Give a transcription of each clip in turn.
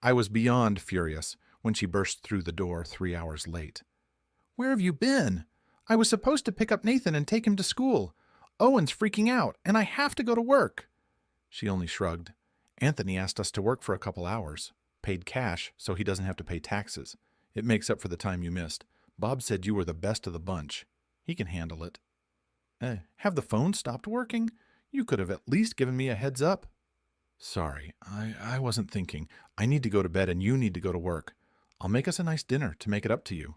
I was beyond furious when she burst through the door 3 hours late. "Where have you been? I was supposed to pick up Nathan and take him to school. Owen's freaking out, and I have to go to work." She only shrugged. "Anthony asked us to work for a couple hours. Paid cash, so he doesn't have to pay taxes. It makes up for the time you missed. Bob said you were the best of the bunch. He can handle it." Have the phone stopped working? You could have at least given me a heads up." "Sorry, I wasn't thinking. I need to go to bed and you need to go to work. I'll make us a nice dinner to make it up to you."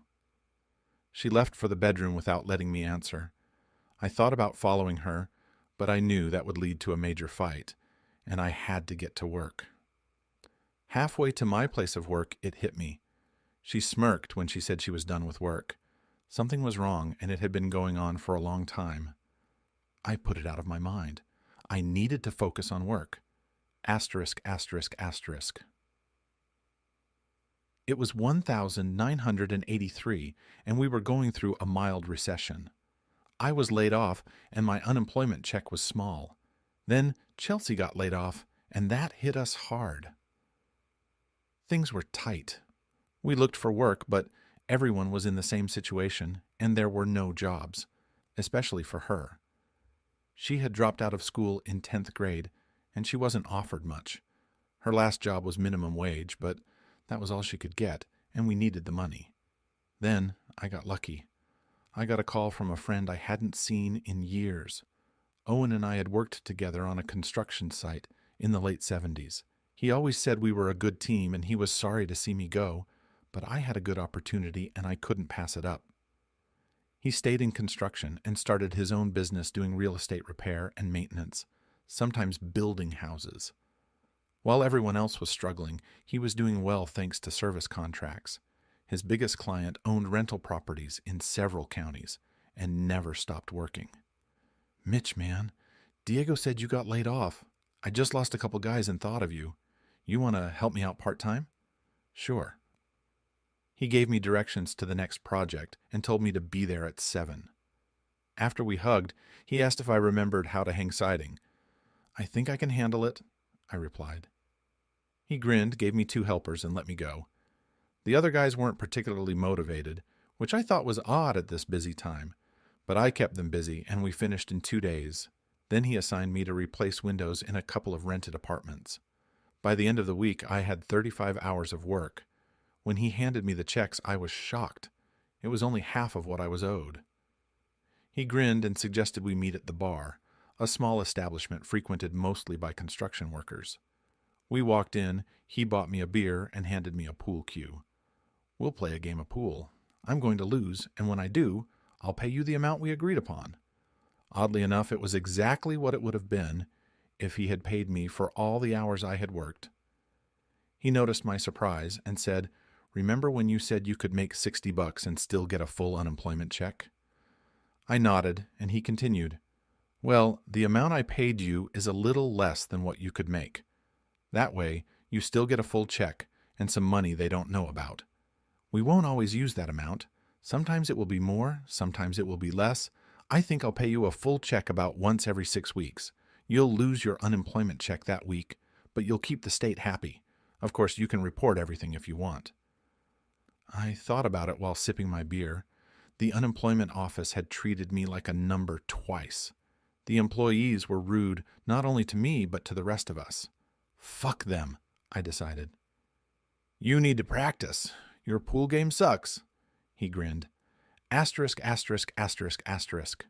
She left for the bedroom without letting me answer. I thought about following her, but I knew that would lead to a major fight, and I had to get to work. Halfway to my place of work, it hit me. She smirked when she said she was done with work. Something was wrong, and it had been going on for a long time. I put it out of my mind. I needed to focus on work. Asterisk, asterisk, asterisk. It was 1983, and we were going through a mild recession. I was laid off, and my unemployment check was small. Then Chelsea got laid off, and that hit us hard. Things were tight. We looked for work, but everyone was in the same situation, and there were no jobs, especially for her. She had dropped out of school in 10th grade, and she wasn't offered much. Her last job was minimum wage, but that was all she could get, and we needed the money. Then I got lucky. I got a call from a friend I hadn't seen in years. Owen and I had worked together on a construction site in the late 70s. He always said we were a good team, and he was sorry to see me go, but I had a good opportunity and I couldn't pass it up. He stayed in construction and started his own business doing real estate repair and maintenance, sometimes building houses. While everyone else was struggling, he was doing well thanks to service contracts. His biggest client owned rental properties in several counties and never stopped working. "Mitch, man, Diego said you got laid off. I just lost a couple guys and thought of you. You want to help me out part-time?" "Sure." He gave me directions to the next project and told me to be there at 7. After we hugged, he asked if I remembered how to hang siding. "I think I can handle it," I replied. He grinned, gave me 2 helpers, and let me go. The other guys weren't particularly motivated, which I thought was odd at this busy time, but I kept them busy and we finished in 2 days. Then he assigned me to replace windows in a couple of rented apartments. By the end of the week, I had 35 hours of work. When he handed me the checks, I was shocked. It was only half of what I was owed. He grinned and suggested we meet at the bar, a small establishment frequented mostly by construction workers. We walked in, he bought me a beer and handed me a pool cue. "We'll play a game of pool. I'm going to lose, and when I do, I'll pay you the amount we agreed upon." Oddly enough, it was exactly what it would have been if he had paid me for all the hours I had worked. He noticed my surprise and said, "Remember when you said you could make $60 and still get a full unemployment check?" I nodded, and he continued, "Well, the amount I paid you is a little less than what you could make. That way, you still get a full check and some money they don't know about. We won't always use that amount. Sometimes it will be more, sometimes it will be less. I think I'll pay you a full check about once every 6 weeks. You'll lose your unemployment check that week, but you'll keep the state happy. Of course, you can report everything if you want." I thought about it while sipping my beer. The unemployment office had treated me like a number twice. The employees were rude not only to me, but to the rest of us. Fuck them, I decided. "You need to practice. Your pool game sucks." He grinned. Asterisk, asterisk, asterisk, asterisk.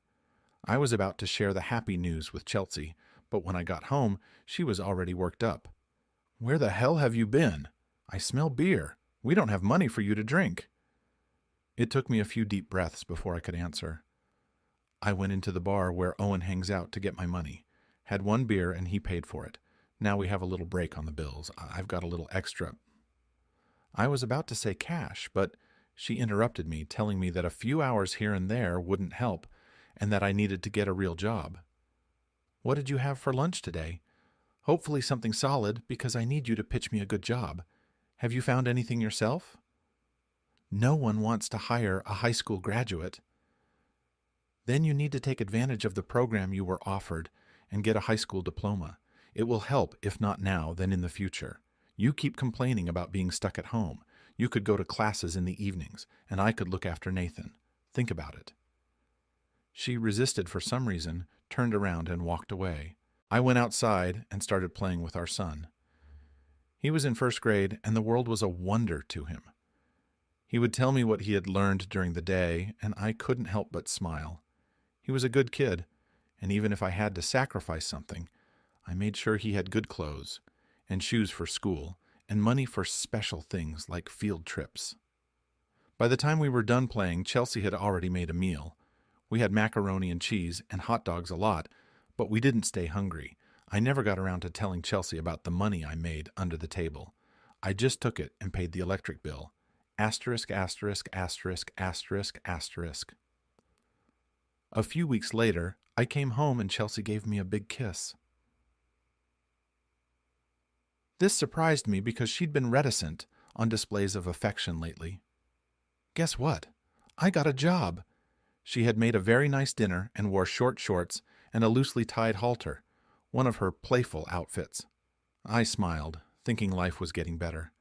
I was about to share the happy news with Chelsea, but when I got home, she was already worked up. "Where the hell have you been? I smell beer. We don't have money for you to drink." It took me a few deep breaths before I could answer. I went into the bar where Owen hangs out to get my money. Had 1 beer and he paid for it. Now we have a little break on the bills. I've got a little extra. I was about to say cash, but she interrupted me, telling me that a few hours here and there wouldn't help, and that I needed to get a real job. "What did you have for lunch today? Hopefully something solid, because I need you to pitch me a good job. Have you found anything yourself?" "No one wants to hire a high school graduate." "Then you need to take advantage of the program you were offered and get a high school diploma. It will help, if not now, then in the future. You keep complaining about being stuck at home. You could go to classes in the evenings, and I could look after Nathan. Think about it." She resisted for some reason, turned around and walked away. I went outside and started playing with our son. He was in first grade, and the world was a wonder to him. He would tell me what he had learned during the day, and I couldn't help but smile. He was a good kid, and even if I had to sacrifice something, I made sure he had good clothes, and shoes for school, and money for special things like field trips. By the time we were done playing, Chelsea had already made a meal. We had macaroni and cheese and hot dogs a lot, but we didn't stay hungry. I never got around to telling Chelsea about the money I made under the table. I just took it and paid the electric bill. Asterisk, asterisk, asterisk, asterisk, asterisk. A few weeks later, I came home and Chelsea gave me a big kiss. This surprised me because she'd been reticent on displays of affection lately. Guess what? I got a job. She had made a very nice dinner and wore short shorts and a loosely tied halter, one of her playful outfits. I smiled, thinking life was getting better.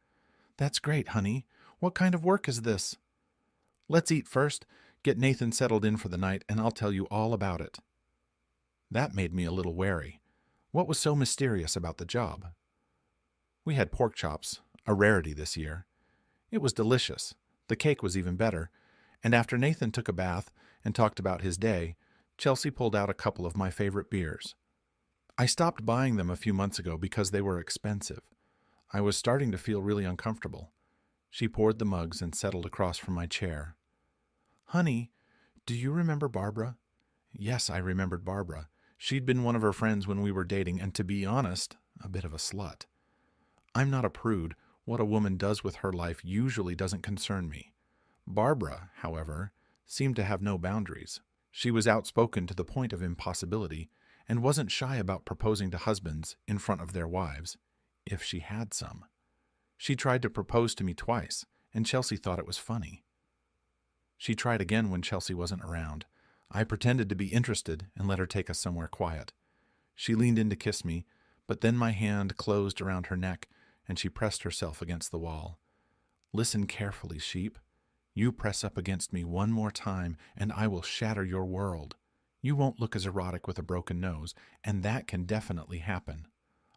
"That's great, honey. What kind of work is this?" "Let's eat first, get Nathan settled in for the night, and I'll tell you all about it." That made me a little wary. What was so mysterious about the job? We had pork chops, a rarity this year. It was delicious. The cake was even better. And after Nathan took a bath and talked about his day, Chelsea pulled out a couple of my favorite beers. I stopped buying them a few months ago because they were expensive. I was starting to feel really uncomfortable. She poured the mugs and settled across from my chair. "Honey, do you remember Barbara?" Yes, I remembered Barbara. She'd been one of her friends when we were dating, and to be honest, a bit of a slut. I'm not a prude. What a woman does with her life usually doesn't concern me. Barbara, however, seemed to have no boundaries. She was outspoken to the point of impossibility, and wasn't shy about proposing to husbands in front of their wives, if she had some. She tried to propose to me twice, and Chelsea thought it was funny. She tried again when Chelsea wasn't around. I pretended to be interested and let her take us somewhere quiet. She leaned in to kiss me, but then my hand closed around her neck, and she pressed herself against the wall. "Listen carefully, sheep. You press up against me one more time, and I will shatter your world. You won't look as erotic with a broken nose, and that can definitely happen.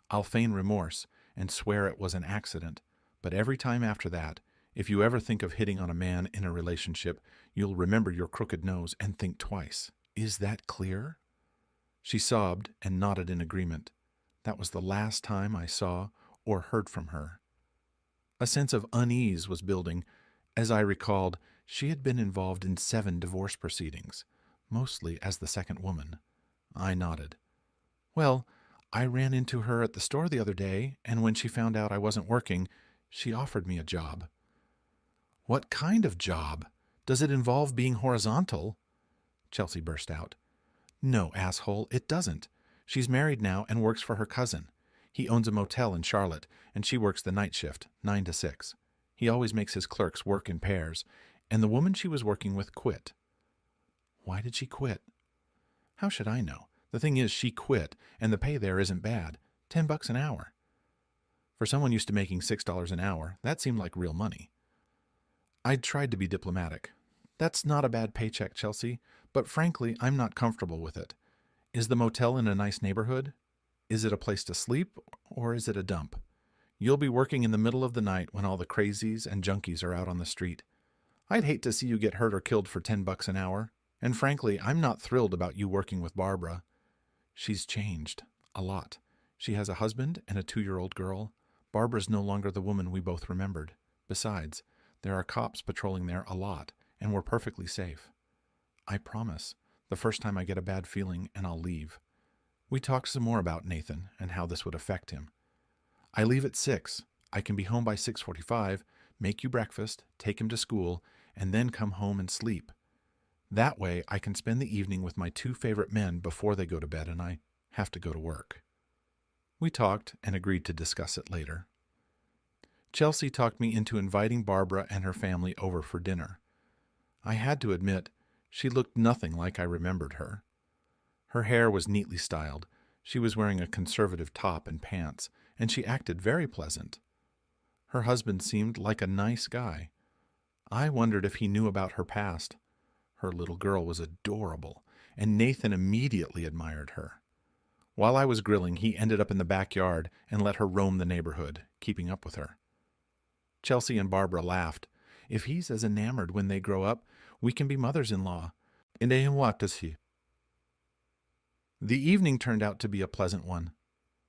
I'll feign remorse and swear it was an accident, but every time after that, if you ever think of hitting on a man in a relationship, you'll remember your crooked nose and think twice. Is that clear?" She sobbed and nodded in agreement. That was the last time I saw or heard from her. A sense of unease was building. As I recalled, she had been involved in 7 divorce proceedings, mostly as the second woman. I nodded. "Well, I ran into her at the store the other day, and when she found out I wasn't working, she offered me a job." "What kind of job? Does it involve being horizontal?" Chelsea burst out. "No, asshole, it doesn't. She's married now and works for her cousin. He owns a motel in Charlotte, and she works the night shift, 9 to 6. He always makes his clerks work in pairs, and the woman she was working with quit." "Why did she quit?" "How should I know? The thing is, she quit, and the pay there isn't bad. $10 an hour. For someone used to making $6 an hour, that seemed like real money." I tried to be diplomatic. "That's not a bad paycheck, Chelsea, but frankly, I'm not comfortable with it. Is the motel in a nice neighborhood? Is it a place to sleep, or is it a dump? You'll be working in the middle of the night when all the crazies and junkies are out on the street. I'd hate to see you get hurt or killed for $10 an hour, and frankly, I'm not thrilled about you working with Barbara. She's changed. A lot. She has a husband and a 2-year-old girl. Barbara's no longer the woman we both remembered. Besides, there are cops patrolling there a lot, and we're perfectly safe. I promise, the first time I get a bad feeling, and I'll leave." We talked some more about Nathan and how this would affect him. "I leave at 6. I can be home by 6:45, make you breakfast, take him to school, and then come home and sleep. That way I can spend the evening with my 2 favorite men before they go to bed and I have to go to work." We talked and agreed to discuss it later. Chelsea talked me into inviting Barbara and her family over for dinner. I had to admit, she looked nothing like I remembered her. Her hair was neatly styled, she was wearing a conservative top and pants, and she acted very pleasant. Her husband seemed like a nice guy. I wondered if he knew about her past. Her little girl was adorable, and Nathan immediately admired her. While I was grilling, he ended up in the backyard and let her roam the neighborhood, keeping up with her. Chelsea and Barbara laughed. If he's as enamored when they grow up, we can be mothers-in-law. The evening turned out to be a pleasant one.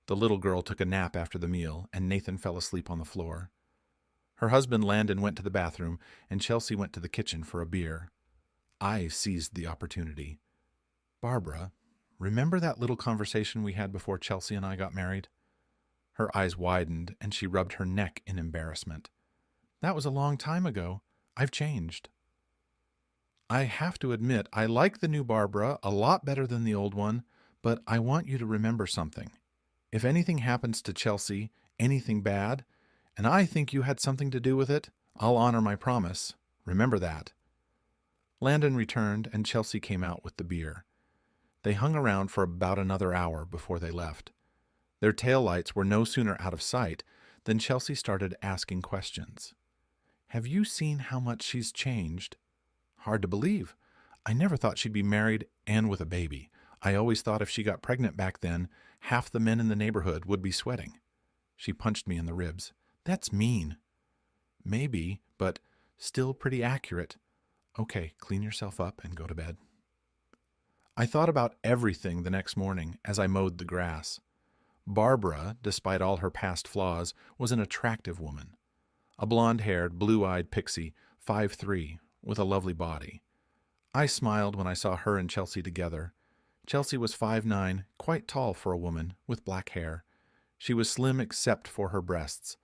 The little girl took a nap after the meal, and Nathan fell asleep on the floor. Her husband Landon went to the bathroom, and Chelsea went to the kitchen for a beer. I seized the opportunity. Barbara, remember that little conversation we had before Chelsea and I got married? Her eyes widened, and she rubbed her neck in embarrassment. That was a long time ago. I've changed. I have to admit, I like the new Barbara a lot better than the old one, but I want you to remember something. If anything happens to Chelsea, anything bad, and I think you had something to do with it, I'll honor my promise. Remember that. Landon returned, and Chelsea came out with the beer. They hung around for about another hour before they left. Their taillights were no sooner out of sight than Chelsea started asking questions. Have you seen how much she's changed? Hard to believe. I never thought she'd be married and with a baby. I always thought if she got pregnant back then, half the men in the neighborhood would be sweating. She punched me in the ribs. That's mean. Maybe, but still pretty accurate. Okay, clean yourself up and go to bed. I thought about everything the next morning as I mowed the grass. Barbara, despite all her past flaws, was an attractive woman. A blonde-haired, blue-eyed pixie, 5'3", with a lovely body. I smiled when I saw her and Chelsea together. Chelsea was 5'9", quite tall for a woman, with black hair. She was slim except for her breasts.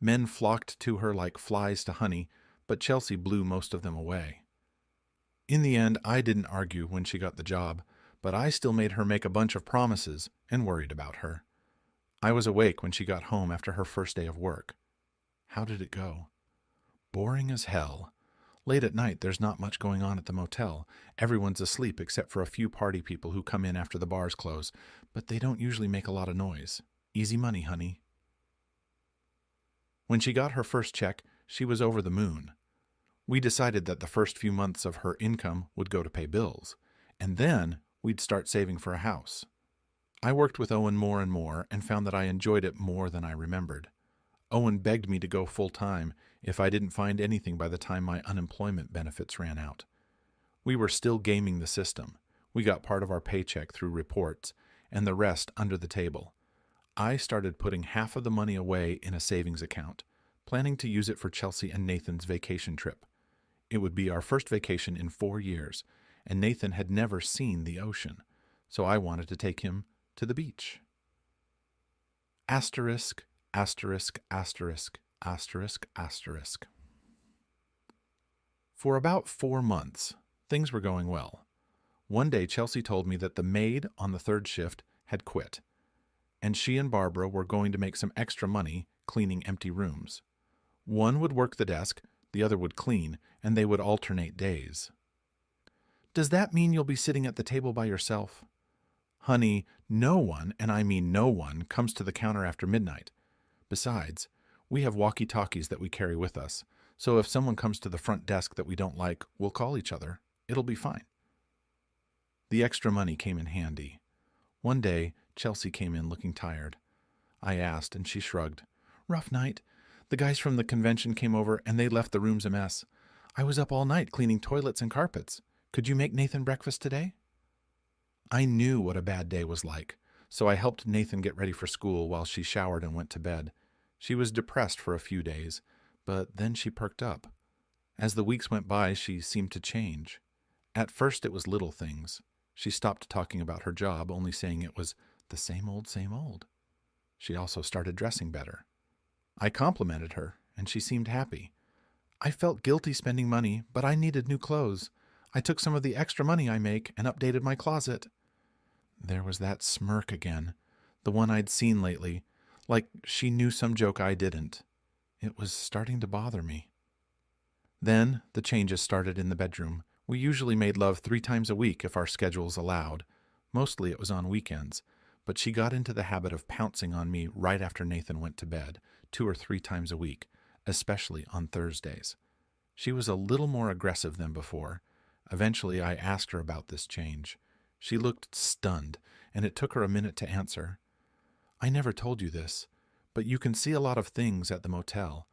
Men flocked to her like flies to honey, but Chelsea blew most of them away. In the end, I didn't argue when she got the job, but I still made her make a bunch of promises and worried about her. I was awake when she got home after her first day of work. How did it go? Boring as hell. Late at night, there's not much going on at the motel. Everyone's asleep except for a few party people who come in after the bars close, but they don't usually make a lot of noise. Easy money, honey. When she got her first check, she was over the moon. We decided that the first few months of her income would go to pay bills, and then we'd start saving for a house. I worked with Owen more and more and found that I enjoyed it more than I remembered. Owen begged me to go full-time if I didn't find anything by the time my unemployment benefits ran out. We were still gaming the system. We got part of our paycheck through reports, and the rest under the table. I started putting half of the money away in a savings account, planning to use it for Chelsea and Nathan's vacation trip. It would be our first vacation in 4 years, and Nathan had never seen the ocean, so I wanted to take him to the beach. Asterisk, asterisk, asterisk, asterisk, asterisk. For about 4 months, things were going well. One day, Chelsea told me that the maid on the third shift had quit, and she and Barbara were going to make some extra money cleaning empty rooms. One would work the desk, the other would clean, and they would alternate days. Does that mean you'll be sitting at the table by yourself? Honey, no one, and I mean no one, comes to the counter after midnight. Besides, we have walkie-talkies that we carry with us, so if someone comes to the front desk that we don't like, we'll call each other. It'll be fine. The extra money came in handy. One day, Chelsea came in looking tired. I asked, and she shrugged. Rough night. The guys from the convention came over, and they left the rooms a mess. I was up all night cleaning toilets and carpets. Could you make Nathan breakfast today? I knew what a bad day was like, so I helped Nathan get ready for school while she showered and went to bed. She was depressed for a few days, but then she perked up. As the weeks went by, she seemed to change. At first, it was little things. She stopped talking about her job, only saying it was the same old, same old. She also started dressing better. I complimented her, and she seemed happy. I felt guilty spending money, but I needed new clothes. I took some of the extra money I make and updated my closet. There was that smirk again, the one I'd seen lately, like she knew some joke I didn't. It was starting to bother me. Then the changes started in the bedroom. We usually made love 3 times a week if our schedules allowed. Mostly it was on weekends, but she got into the habit of pouncing on me right after Nathan went to bed, 2 or 3 times a week, especially on Thursdays. She was a little more aggressive than before. Eventually, I asked her about this change. She looked stunned, and it took her a minute to answer. I never told you this, but you can see a lot of things at the motel.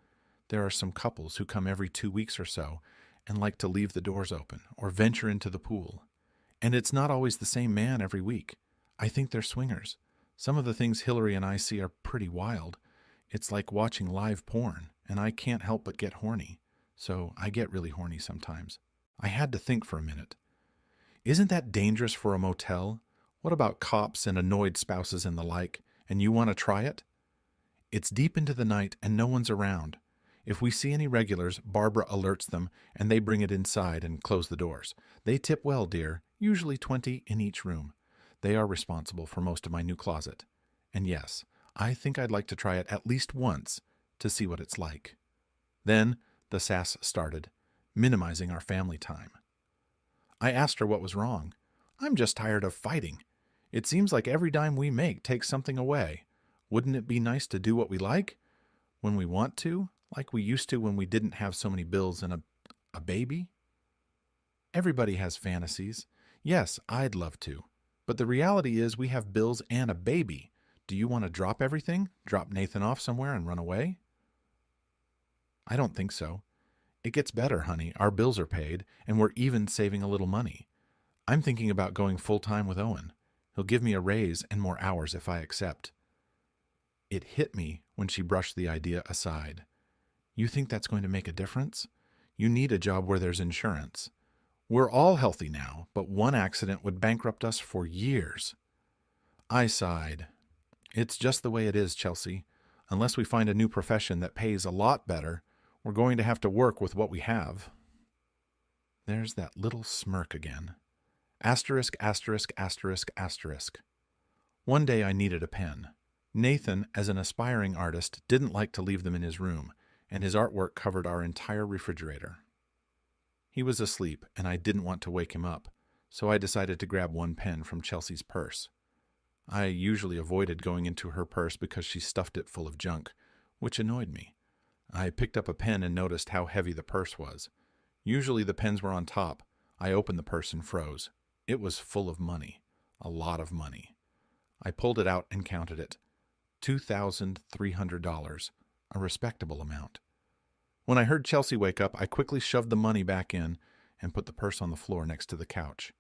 There are some couples who come every 2 weeks or so and like to leave the doors open or venture into the pool. And it's not always the same man every week. I think they're swingers. Some of the things Hillary and I see are pretty wild. It's like watching live porn, and I can't help but get horny. So I get really horny sometimes. I had to think for a minute. Isn't that dangerous for a motel? What about cops and annoyed spouses and the like, and you want to try it? It's deep into the night and no one's around. If we see any regulars, Barbara alerts them and they bring it inside and close the doors. They tip well, dear, usually 20 in each room. They are responsible for most of my new closet. And yes, I think I'd like to try it at least once to see what it's like. Then the sass started, minimizing our family time. I asked her what was wrong. I'm just tired of fighting. It seems like every dime we make takes something away. Wouldn't it be nice to do what we like? When we want to? Like we used to when we didn't have so many bills and a baby? Everybody has fantasies. Yes, I'd love to. But the reality is we have bills and a baby. Do you want to drop everything? Drop Nathan off somewhere and run away? I don't think so. It gets better, honey. Our bills are paid, and we're even saving a little money. I'm thinking about going full-time with Owen. He'll give me a raise and more hours if I accept. It hit me when she brushed the idea aside. You think that's going to make a difference? You need a job where there's insurance. We're all healthy now, but one accident would bankrupt us for years. I sighed. It's just the way it is, Chelsea. Unless we find a new profession that pays a lot better, we're going to have to work with what we have. There's that little smirk again. Asterisk, asterisk, asterisk, asterisk. One day I needed a pen. Nathan, as an aspiring artist, didn't like to leave them in his room, and his artwork covered our entire refrigerator. He was asleep, and I didn't want to wake him up, so I decided to grab one pen from Chelsea's purse. I usually avoided going into her purse because she stuffed it full of junk, which annoyed me. I picked up a pen and noticed how heavy the purse was. Usually the pens were on top. I opened the purse and froze. It was full of money. A lot of money. I pulled it out and counted it. $2,300. A respectable amount. When I heard Chelsea wake up, I quickly shoved the money back in and put the purse on the floor next to the couch.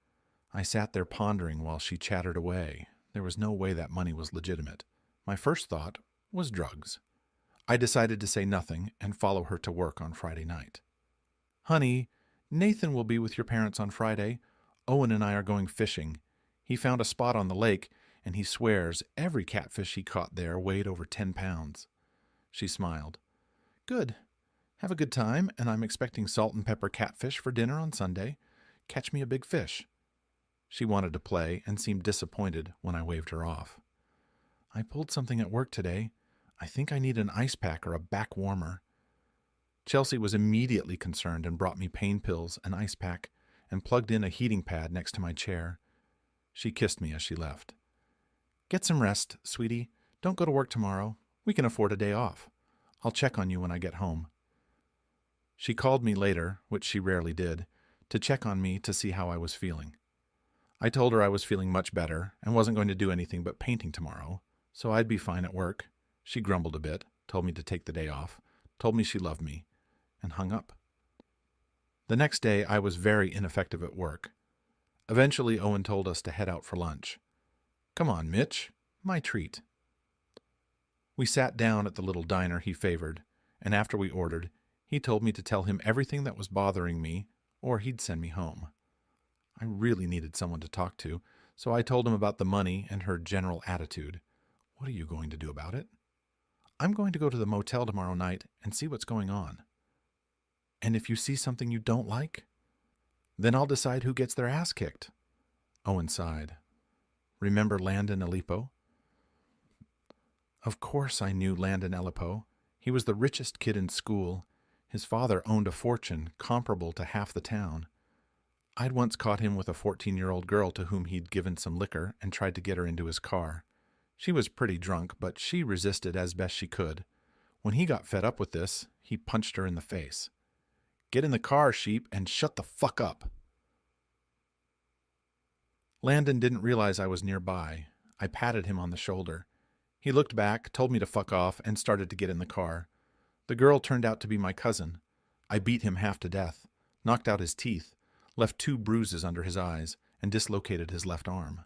I sat there pondering while she chattered away. There was no way that money was legitimate. My first thought was drugs. I decided to say nothing and follow her to work on Friday night. Honey, Nathan will be with your parents on Friday. Owen and I are going fishing. He found a spot on the lake, and he swears every catfish he caught there weighed over 10 pounds. She smiled. Good. Have a good time, and I'm expecting salt and pepper catfish for dinner on Sunday. Catch me a big fish. She wanted to play and seemed disappointed when I waved her off. I pulled something at work today. I think I need an ice pack or a back warmer. Chelsea was immediately concerned and brought me pain pills, an ice pack, and plugged in a heating pad next to my chair. She kissed me as she left. Get some rest, sweetie. Don't go to work tomorrow. We can afford a day off. I'll check on you when I get home. She called me later, which she rarely did, to check on me to see how I was feeling. I told her I was feeling much better and wasn't going to do anything but painting tomorrow, so I'd be fine at work. She grumbled a bit, told me to take the day off, told me she loved me, and hung up. The next day, I was very ineffective at work. Eventually, Owen told us to head out for lunch. Come on, Mitch. My treat. We sat down at the little diner he favored, and after we ordered, he told me to tell him everything that was bothering me, or he'd send me home. I really needed someone to talk to, so I told him about the money and her general attitude. What are you going to do about it? I'm going to go to the motel tomorrow night and see what's going on. And if you see something you don't like, then I'll decide who gets their ass kicked. Owen sighed. Remember Landon Alipo? Of course I knew Landon Alipo. He was the richest kid in school. His father owned a fortune comparable to half the town. I'd once caught him with a 14-year-old girl to whom he'd given some liquor and tried to get her into his car. She was pretty drunk, but she resisted as best she could. When he got fed up with this, He punched her in the face. "Get in the car, sheep, and shut the fuck up." Landon didn't realize I was nearby. I patted him on the shoulder. He looked back, told me to fuck off, and started to get in the car. The girl turned out to be my cousin. I beat him half to death, knocked out his teeth, left 2 bruises under his eyes, and dislocated his left arm.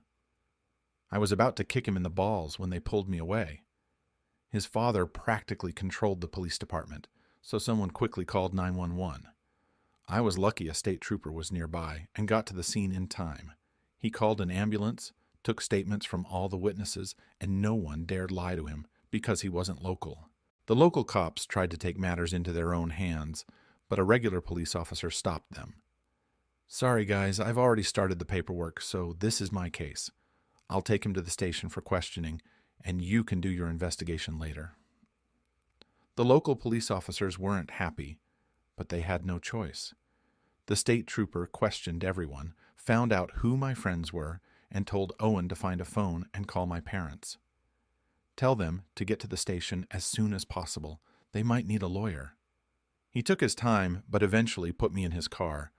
I was about to kick him in the balls when they pulled me away. His father practically controlled the police department, so someone quickly called 911. I was lucky a state trooper was nearby and got to the scene in time. He called an ambulance, took statements from all the witnesses, and no one dared lie to him because he wasn't local. The local cops tried to take matters into their own hands, but a regular police officer stopped them. "Sorry guys, I've already started the paperwork, so this is my case. I'll take him to the station for questioning, and you can do your investigation later." The local police officers weren't happy, but they had no choice. The state trooper questioned everyone, found out who my friends were, and told Owen to find a phone and call my parents. Tell them to get to the station as soon as possible. They might need a lawyer. He took his time, but eventually put me in his car.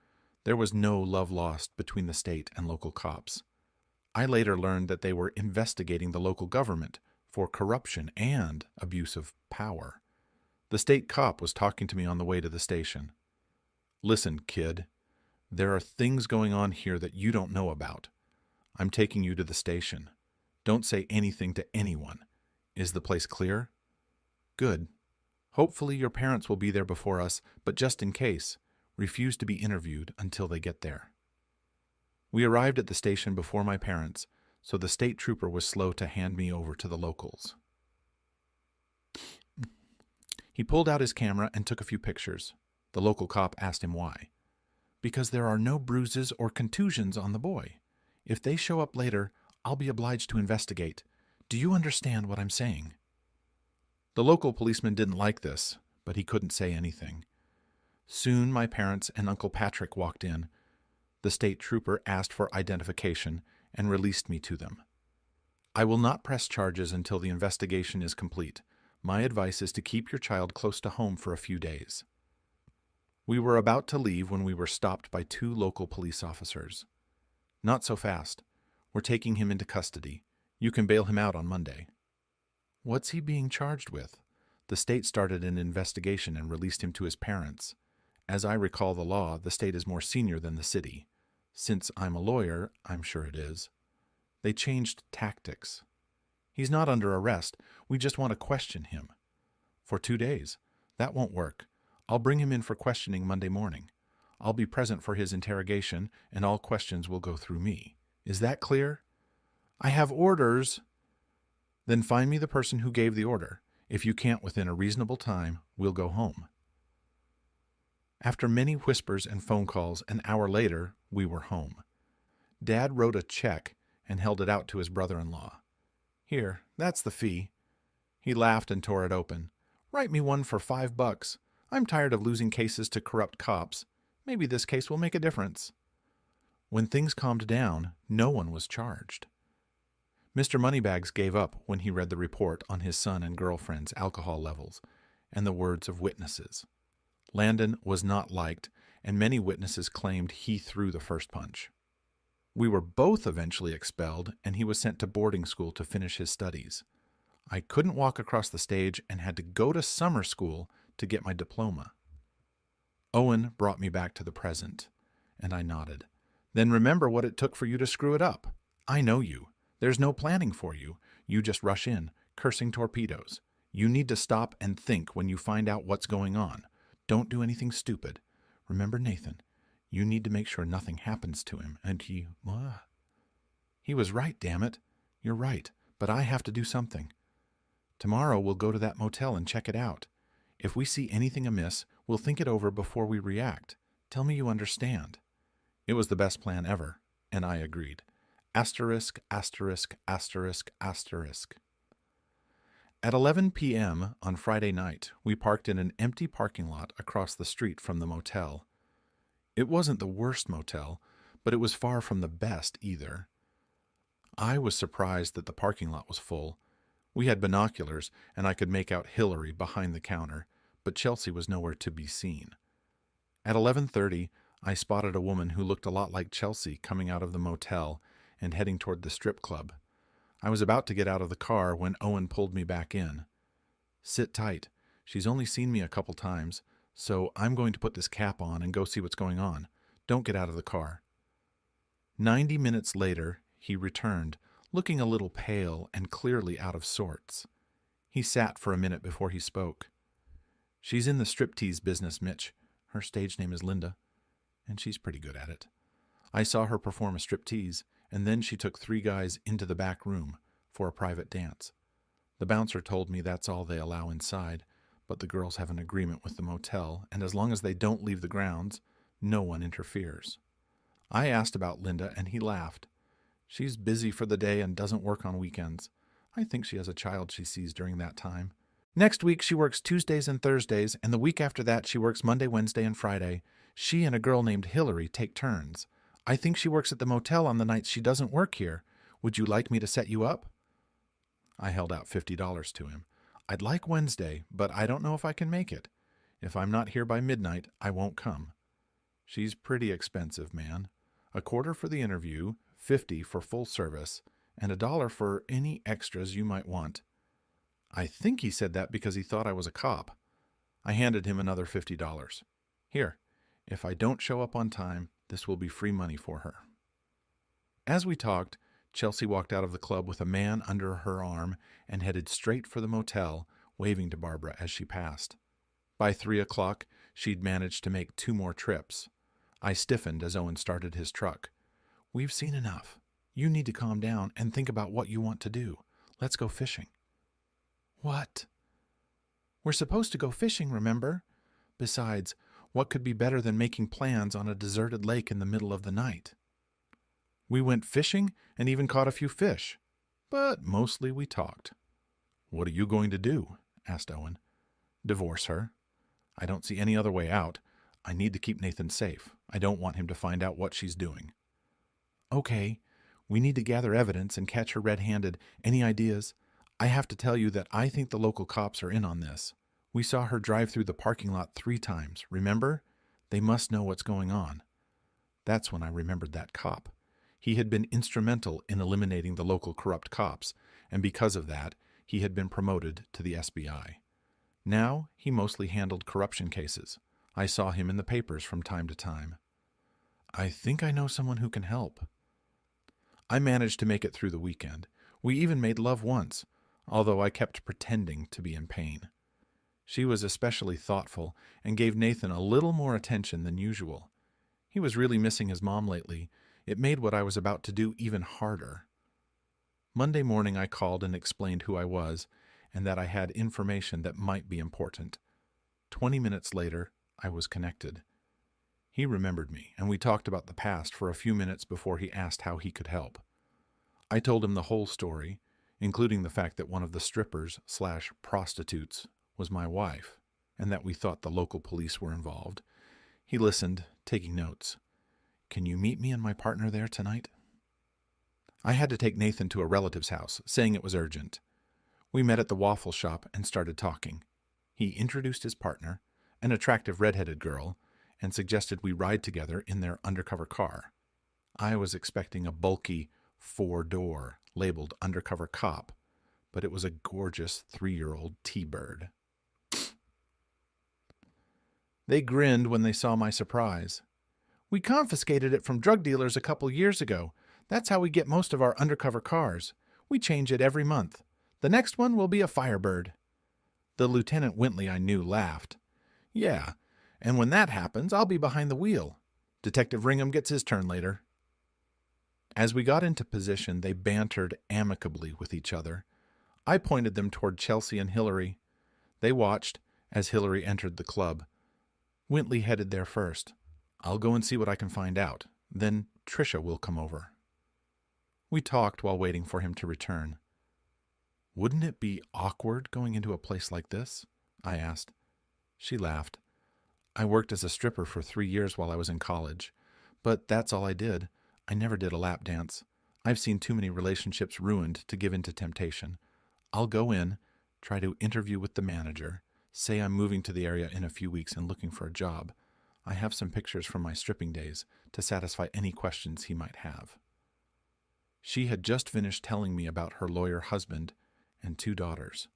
There was no love lost between the state and local cops. I later learned that they were investigating the local government for corruption and abuse of power. The state cop was talking to me on the way to the station. "Listen, kid, there are things going on here that you don't know about. I'm taking you to the station. Don't say anything to anyone. Is the place clear?" "Good. Hopefully your parents will be there before us, but just in case, refuse to be interviewed until they get there." We arrived at the station before my parents, so the state trooper was slow to hand me over to the locals. He pulled out his camera and took a few pictures. The local cop asked him why. "Because there are no bruises or contusions on the boy. If they show up later, I'll be obliged to investigate. Do you understand what I'm saying?" The local policeman didn't like this, but he couldn't say anything. Soon my parents and Uncle Patrick walked in. The state trooper asked for identification and released me to them. "I will not press charges until the investigation is complete. My advice is to keep your child close to home for a few days." We were about to leave when we were stopped by 2 local police officers. "Not so fast. We're taking him into custody. You can bail him out on Monday." "What's he being charged with?" "The state started an investigation and released him to his parents. As I recall the law, the state is more senior than the city. Since I'm a lawyer, I'm sure it is. They changed tactics. He's not under arrest. We just want to question him." "For 2 days. That won't work. I'll bring him in for questioning Monday morning. I'll be present for his interrogation, and all questions will go through me. Is that clear?" "I have orders." "Then find me the person who gave the order. If you can't within a reasonable time, we'll go home." After many whispers and phone calls, an hour later, we were home. Dad wrote a check and held it out to his brother-in-law. "Here, that's the fee." He laughed and tore it open. "Write me one for $5. I'm tired of losing cases to corrupt cops. Maybe this case will make a difference." When things calmed down, no one was charged. Mr. Moneybags gave up when he read the report on his son and girlfriend's alcohol levels and the words of witnesses. Landon was not liked, and many witnesses claimed he threw the first punch. We were both eventually expelled, and he was sent to boarding school to finish his studies. I couldn't walk across the stage and had to go to summer school to get my diploma. Owen brought me back to the present, and I nodded. "Then remember what it took for you to screw it up. I know you. There's no planning for you. You just rush in, cursing torpedoes. You need to stop and think when you find out what's going on. Don't do anything stupid. Remember Nathan. You need to make sure nothing happens to him, and he was right, damn it. You're right, but I have to do something. Tomorrow we'll go to that motel and check it out. If we see anything amiss, we'll think it over before we react. Tell me you understand." It was the best plan ever, and I agreed. Asterisk, asterisk, asterisk, asterisk. At 11 p.m. on Friday night, we parked in an empty parking lot across the street from the motel. It wasn't the worst motel, but it was far from the best either. I was surprised that the parking lot was full. We had binoculars, and I could make out Hillary behind the counter, but Chelsea was nowhere to be seen. At 11:30, I spotted a woman who looked a lot like Chelsea coming out of the motel and heading toward the strip club. I was about to get out of the car when Owen pulled me back in. "Sit tight. She's only seen me a couple times, so I'm going to put this cap on and go see what's going on. Don't get out of the car." 90 minutes later, he returned, looking a little pale and clearly out of sorts. He sat for a minute before he spoke. "She's in the striptease business, Mitch. Her stage name is Linda, and she's pretty good at it. I saw her perform a striptease, and then she took 3 guys into the back room for a private dance. The bouncer told me that's all they allow inside, but the girls have an agreement with the motel, and as long as they don't leave the grounds, no one interferes." I asked about Linda, and he laughed. "She's busy for the day and doesn't work on weekends. I think she has a child she sees during that time. Next week she works Tuesdays and Thursdays, and the week after that she works Monday, Wednesday, and Friday. She and a girl named Hillary take turns. I think she works at the motel on the nights she doesn't work here. Would you like me to set you up?" I held out $50 to him. "I'd like Wednesday, but I don't know if I can make it. If I'm not here by midnight, I won't come." "She's pretty expensive, man. $25 for the interview, $50 for full service, and $1 for any extras you might want." I think he said that because he thought I was a cop. I handed him another $50. "Here, if I don't show up on time, this will be free money for her." As we talked, Chelsea walked out of the club with a man under her arm and headed straight for the motel, waving to Barbara as she passed. By 3 o'clock, she'd managed to make 2 more trips. I stiffened as Owen started his truck. "We've seen enough. You need to calm down and think about what you want to do. Let's go fishing." "What?" "We're supposed to go fishing, remember? Besides, what could be better than making plans on a deserted lake in the middle of the night?" We went fishing and even caught a few fish, but mostly we talked. "What are you going to do?" asked Owen. "Divorce her. I don't see any other way out. I need to keep Nathan safe. I don't want him to find out what she's doing." "Okay, we need to gather evidence and catch her red-handed. Any ideas? I have to tell you that I think the local cops are in on this. We saw her drive through the parking lot 3 times, remember? They must know what's going on." That's when I remembered that cop. He had been instrumental in eliminating the local corrupt cops, and because of that, he had been promoted to the SBI. Now he mostly handled corruption cases. I saw him in the papers from time to time. "I think I know someone who can help." I managed to make it through the weekend. We even made love once, although I kept pretending to be in pain. She was especially thoughtful and gave Nathan a little more attention than usual. He was really missing his mom lately. It made what I was about to do even harder. Monday morning I called and explained who I was and that I had information that might be important. 20 minutes later, I was connected. He remembered me, and we talked about the past for a few minutes before he asked how he could help. I told him the whole story, including the fact that one of the strippers/prostitutes was my wife, and that we thought the local police were involved. He listened, taking notes. "Can you meet me and my partner there tonight?" I had to take Nathan to a relative's house, saying it was urgent. We met at the waffle shop and started talking. He introduced his partner, an attractive red-headed girl, and suggested we ride together in their undercover car. I was expecting a bulky 4-door labeled Undercover Cop, but it was a gorgeous 3-year-old T-Bird. They grinned when they saw my surprise. "We confiscated it from drug dealers a couple years ago. That's how we get most of our undercover cars. We change it every month. The next one will be a Firebird." The Lieutenant Wintley I knew laughed. "Yeah, and when that happens, I'll be behind the wheel. Detective Ringham gets his turn later." As we got into position, they bantered amicably with each other. I pointed them toward Chelsea and Hillary. They watched as Hillary entered the club. Wintley headed there first. "I'll go and see what I can find out. Then Tricia will come over." We talked while waiting for him to return. "Wouldn't it be awkward going into a place like this?" I asked. She laughed. "I worked as a stripper for 3 years while I was in college. But that's all I did. I never did a lap dance. I've seen too many relationships ruined to give in to temptation. I'll go in, try to interview with the manager, Say I'm moving to the area in a few weeks and looking for a job. I have some pictures from my stripping days to satisfy any questions he might have. She had just finished telling me about her lawyer husband and 2 daughters.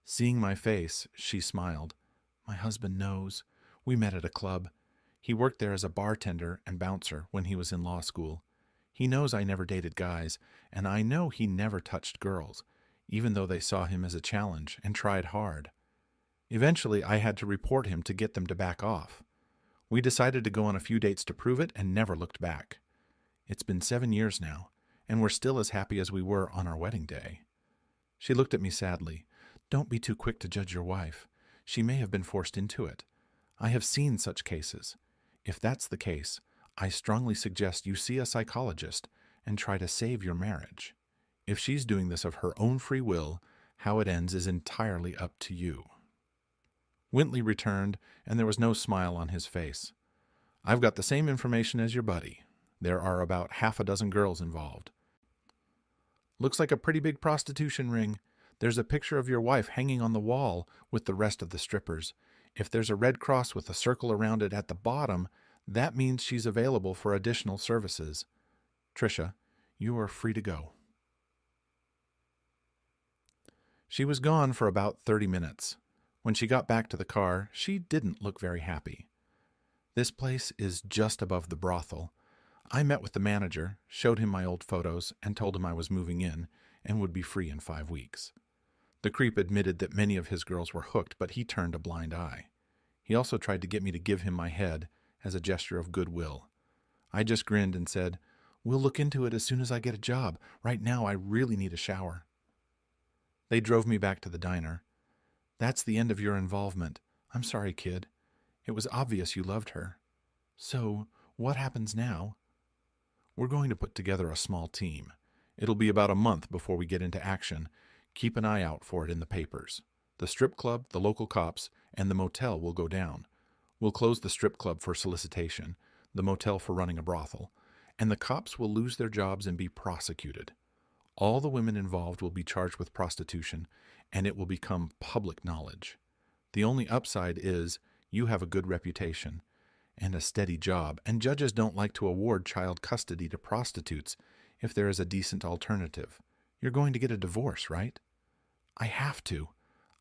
Seeing my face, she smiled. My husband knows. We met at a club. He worked there as a bartender and bouncer when he was in law school. He knows I never dated guys, and I know he never touched girls, even though they saw him as a challenge and tried hard. Eventually, I had to report him to get them to back off. We decided to go on a few dates to prove it and never looked back. It's been 7 years now, and we're still as happy as we were on our wedding day. She looked at me sadly. Don't be too quick to judge your wife. She may have been forced into it. I have seen such cases. If that's the case, I strongly suggest you see a psychologist and try to save your marriage. If she's doing this of her own free will, how it ends is entirely up to you. Wintley returned, and there was no smile on his face. I've got the same information as your buddy. There are about half a dozen girls involved. Looks like a pretty big prostitution ring. There's a picture of your wife hanging on the wall with the rest of the strippers. If there's a red cross with a circle around it at the bottom, that means she's available for additional services. Tricia, you are free to go. She was gone for about 30 minutes. When she got back to the car, she didn't look very happy. This place is just above the brothel. I met with the manager, showed him my old photos, and told him I was moving in and would be free in 5 weeks. The creep admitted that many of his girls were hooked, but he turned a blind eye. He also tried to get me to give him my head as a gesture of goodwill. I just grinned and said, "We'll look into it as soon as I get a job. Right now I really need a shower." They drove me back to the diner. That's the end of your involvement. I'm sorry, kid. It was obvious you loved her. So, what happens now? We're going to put together a small team. It'll be about a month before we get into action. Keep an eye out for it in the papers. The strip club, the local cops, and the motel will go down. We'll close the strip club for solicitation, the motel for running a brothel, and the cops will lose their jobs and be prosecuted. All the women involved will be charged with prostitution, and it will become public knowledge. The only upside is you have a good reputation and a steady job, and judges don't like to award child custody to prostitutes if there is a decent alternative. You're going to get a divorce, right? I have to.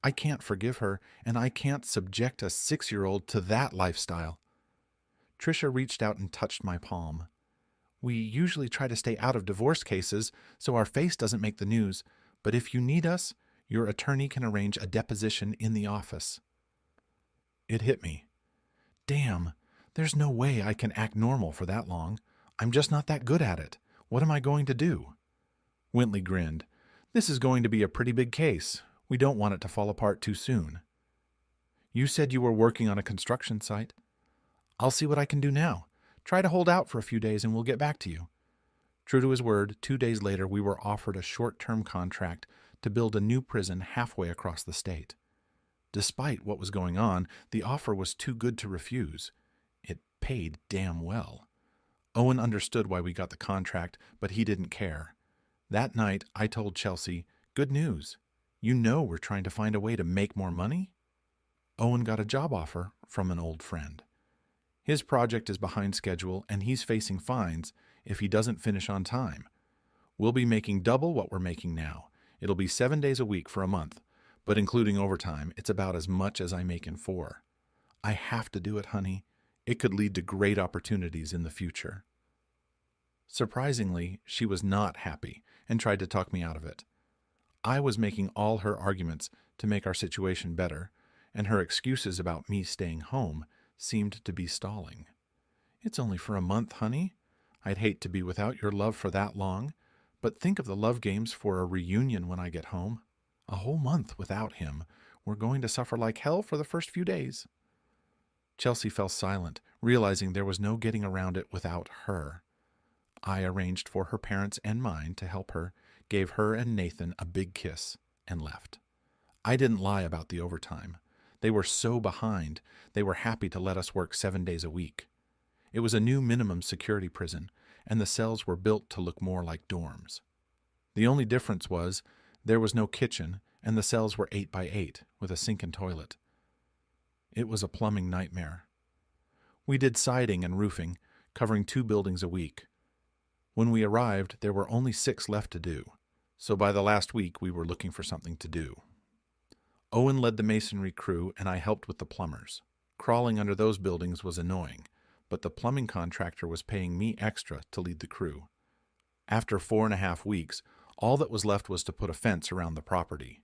I can't forgive her, and I can't subject a 6-year-old to that lifestyle. Tricia reached out and touched my palm. We usually try to stay out of divorce cases so our face doesn't make the news, but if you need us, your attorney can arrange a deposition in the office. It hit me. Damn, there's no way I can act normal for that long. I'm just not that good at it. What am I going to do? Wintley grinned. This is going to be a pretty big case. We don't want it to fall apart too soon. You said you were working on a construction site. I'll see what I can do now. Try to hold out for a few days and we'll get back to you. True to his word, 2 days later we were offered a short-term contract to build a new prison halfway across the state. Despite what was going on, the offer was too good to refuse. It paid damn well. Owen understood why we got the contract, but he didn't care. That night, I told Chelsea, "Good news. You know we're trying to find a way to make more money?" Owen got a job offer from an old friend. His project is behind schedule, and he's facing fines if he doesn't finish on time. We'll be making double what we're making now. It'll be 7 days a week for a month, but including overtime, it's about as much as I make in 4. I have to do it, honey. It could lead to great opportunities in the future. Surprisingly, she was not happy and tried to talk me out of it. I was making all her arguments to make our situation better, and her excuses about me staying home seemed to be stalling. It's only for a month, honey. I'd hate to be without your love for that long, but think of the love games for a reunion when I get home. A whole month without him. We're going to suffer like hell for the first few days. Chelsea fell silent, realizing there was no getting around it without her. I arranged for her parents and mine to help her, gave her and Nathan a big kiss, and left. I didn't lie about the overtime. They were so behind, they were happy to let us work 7 days a week. It was a new minimum security prison, and the cells were built to look more like dorms. The only difference was there was no kitchen, and the cells were 8 by 8, with a sink and toilet. It was a plumbing nightmare. We did siding and roofing, covering 2 buildings a week. When we arrived, there were only 6 left to do, so by the last week we were looking for something to do. Owen led the masonry crew and I helped with the plumbers. Crawling under those buildings was annoying, but the plumbing contractor was paying me extra to lead the crew. After 4.5 weeks, all that was left was to put a fence around the property.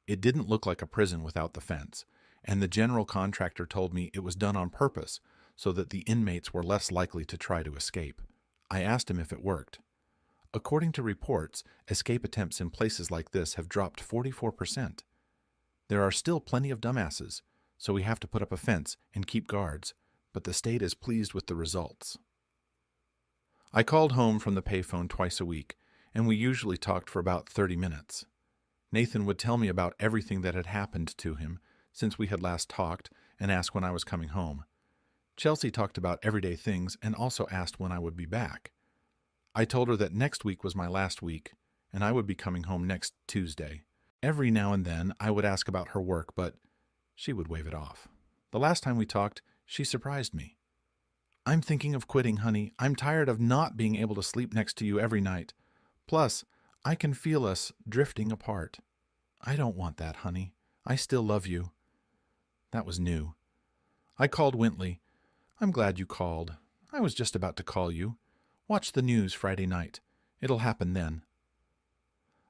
It didn't look like a prison without the fence, and the general contractor told me it was done on purpose so that the inmates were less likely to try to escape. I asked him if it worked. According to reports, escape attempts in places like this have dropped 44%. There are still plenty of dumbasses, so we have to put up a fence and keep guards, but the state is pleased with the results. I called home from the payphone twice a week, and we usually talked for about 30 minutes. Nathan would tell me about everything that had happened to him since we had last talked and asked when I was coming home. Chelsea talked about everyday things and also asked when I would be back. I told her that next week was my last week, and I would be coming home next Tuesday. Every now and then I would ask about her work, but she would wave it off. The last time we talked, she surprised me. "I'm thinking of quitting, honey. I'm tired of not being able to sleep next to you every night. Plus, I can feel us drifting apart. I don't want that, honey. I still love you." That was new. I called Wintley. "I'm glad you called. I was just about to call you. Watch the news Friday night. It'll happen then."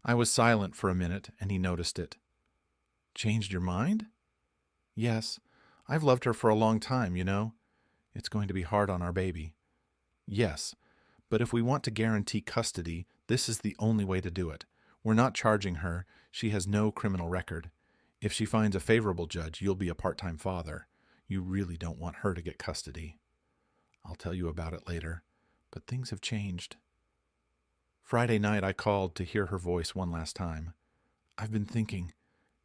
I was silent for a minute, and he noticed it. "Changed your mind?" "Yes. I've loved her for a long time, you know. It's going to be hard on our baby." "Yes, but if we want to guarantee custody, this is the only way to do it. We're not charging her. She has no criminal record. If she finds a favorable judge, you'll be a part-time father. You really don't want her to get custody. I'll tell you about it later, but things have changed." Friday night I called to hear her voice one last time. "I've been thinking.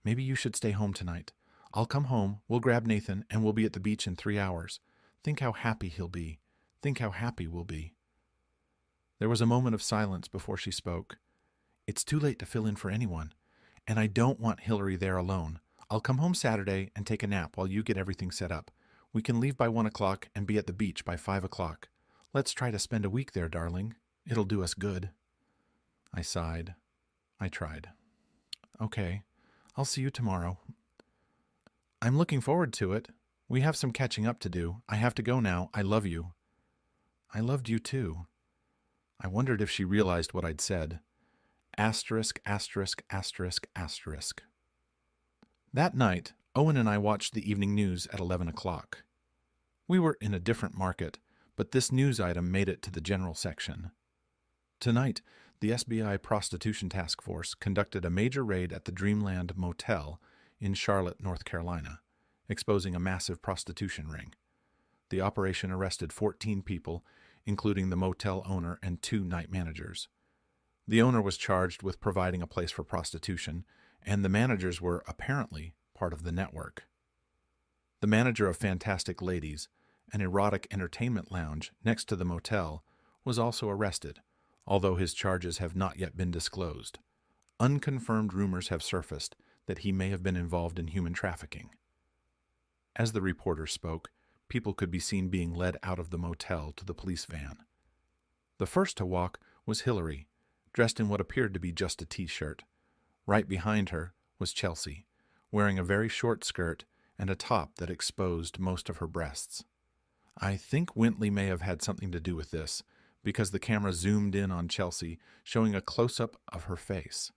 Maybe you should stay home tonight. I'll come home, we'll grab Nathan, and we'll be at the beach in 3 hours. Think how happy he'll be. Think how happy we'll be." There was a moment of silence before she spoke. "It's too late to fill in for anyone, and I don't want Hillary there alone. I'll come home Saturday and take a nap while you get everything set up. We can leave by 1 o'clock and be at the beach by 5 o'clock. Let's try to spend a week there, darling. It'll do us good." I sighed. I tried. "Okay, I'll see you tomorrow." "I'm looking forward to it. We have some catching up to do. I have to go now. I love you." "I loved you too." I wondered if she realized what I'd said. Asterisk, asterisk, asterisk, asterisk. That night, Owen and I watched the evening news at 11 o'clock. We were in a different market, but this news item made it to the general section. Tonight, the SBI Prostitution Task Force conducted a major raid at the Dreamland Motel in Charlotte, North Carolina, exposing a massive prostitution ring. The operation arrested 14 people, including the motel owner and 2 night managers. The owner was charged with providing a place for prostitution, and the managers were, apparently, part of the network. The manager of Fantastic Ladies, an erotic entertainment lounge next to the motel, was also arrested, although his charges have not yet been disclosed. Unconfirmed rumors have surfaced that he may have been involved in human trafficking. As the reporter spoke, people could be seen being led out of the motel to the police van. The first to walk was Hillary, dressed in what appeared to be just a t-shirt. Right behind her was Chelsea, wearing a very short skirt and a top that exposed most of her breasts. I think Wintley may have had something to do with this, because the camera zoomed in on Chelsea, showing a close-up of her face.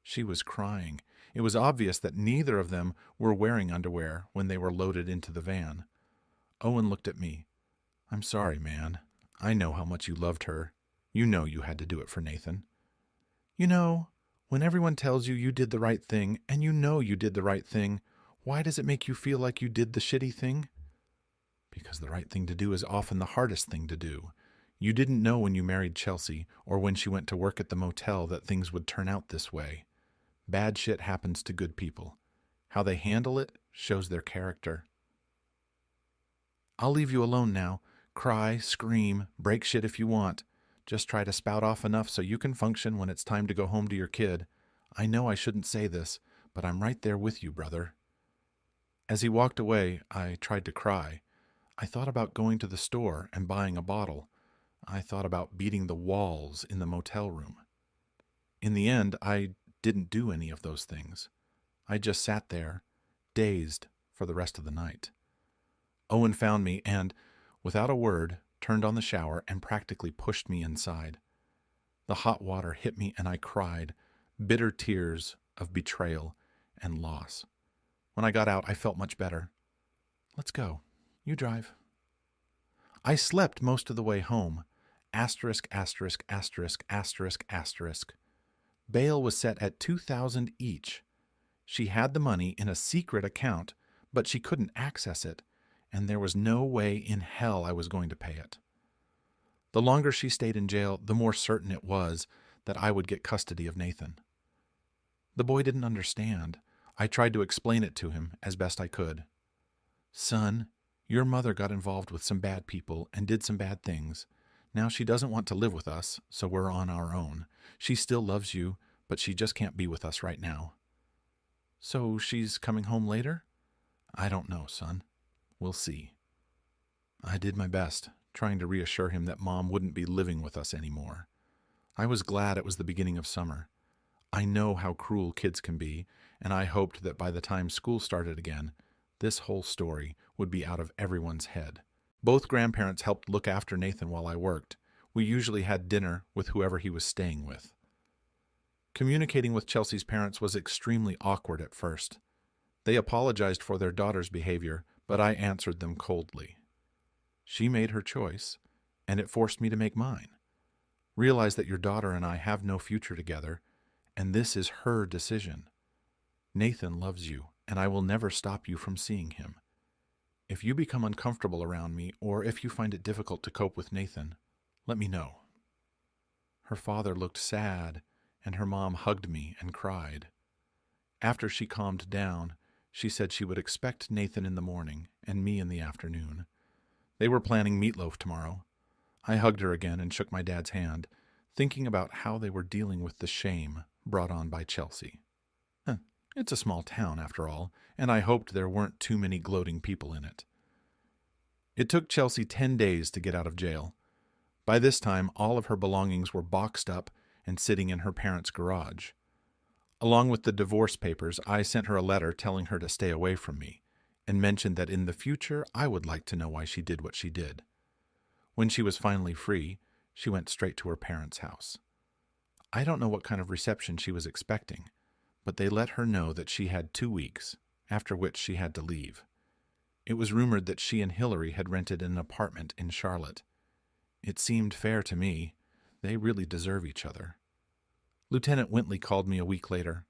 She was crying. It was obvious that neither of them were wearing underwear when they were loaded into the van. Owen looked at me. "I'm sorry, man. I know how much you loved her. You know you had to do it for Nathan." "You know, when everyone tells you you did the right thing, and you know you did the right thing, why does it make you feel like you did the shitty thing?" "Because the right thing to do is often the hardest thing to do. You didn't know when you married Chelsea, or when she went to work at the motel, that things would turn out this way. Bad shit happens to good people. How they handle it shows their character." "I'll leave you alone now. Cry, scream, break shit if you want. Just try to spout off enough so you can function when it's time to go home to your kid. I know I shouldn't say this, but I'm right there with you, brother." As he walked away, I tried to cry. I thought about going to the store and buying a bottle. I thought about beating the walls in the motel room. In the end, I didn't do any of those things. I just sat there, dazed, for the rest of the night. Owen found me and, without a word, turned on the shower and practically pushed me inside. The hot water hit me and I cried, bitter tears of betrayal and loss. When I got out, I felt much better. Let's go. You drive. I slept most of the way home. Asterisk, asterisk, asterisk, asterisk, asterisk. Bail was set at $2,000 each. She had the money in a secret account, but she couldn't access it, and there was no way in hell I was going to pay it. The longer she stayed in jail, the more certain it was that I would get custody of Nathan. The boy didn't understand. I tried to explain it to him as best I could. Son, your mother got involved with some bad people and did some bad things. Now she doesn't want to live with us, so we're on our own. She still loves you, but she just can't be with us right now. So she's coming home later? I don't know, son. We'll see. I did my best, trying to reassure him that Mom wouldn't be living with us anymore. I was glad it was the beginning of summer. I know how cruel kids can be, and I hoped that by the time school started again, this whole story would be out of everyone's head. Both grandparents helped look after Nathan while I worked. We usually had dinner with whoever he was staying with. Communicating with Chelsea's parents was extremely awkward at first. They apologized for their daughter's behavior, but I answered them coldly. She made her choice, and it forced me to make mine. Realize that your daughter and I have no future together, and this is her decision. Nathan loves you, and I will never stop you from seeing him. If you become uncomfortable around me, or if you find it difficult to cope with Nathan, let me know. Her father looked sad, and her mom hugged me and cried. After she calmed down, she said she would expect Nathan in the morning and me in the afternoon. They were planning meatloaf tomorrow. I hugged her again and shook my dad's hand, thinking about how they were dealing with the shame brought on by Chelsea. It's a small town, after all, and I hoped there weren't too many gloating people in it. It took Chelsea 10 days to get out of jail. By this time, all of her belongings were boxed up and sitting in her parents' garage. Along with the divorce papers, I sent her a letter telling her to stay away from me, and mentioned that in the future I would like to know why she did what she did. When she was finally free, she went straight to her parents' house. I don't know what kind of reception she was expecting, but they let her know that she had 2 weeks, after which she had to leave. It was rumored that she and Hillary had rented an apartment in Charlotte. It seemed fair to me. They really deserve each other. Lieutenant Wintley called me a week later.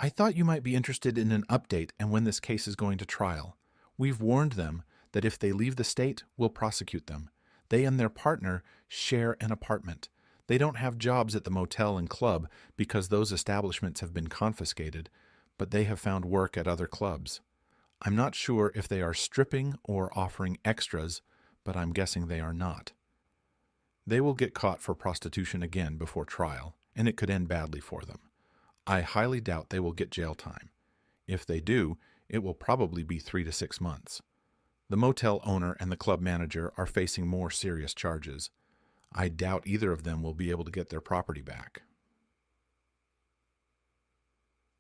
I thought you might be interested in an update and when this case is going to trial. We've warned them that if they leave the state, we'll prosecute them. They and their partner share an apartment. They don't have jobs at the motel and club because those establishments have been confiscated, but they have found work at other clubs. I'm not sure if they are stripping or offering extras, but I'm guessing they are not. They will get caught for prostitution again before trial, and it could end badly for them. I highly doubt they will get jail time. If they do, it will probably be 3 to 6 months. The motel owner and the club manager are facing more serious charges. I doubt either of them will be able to get their property back.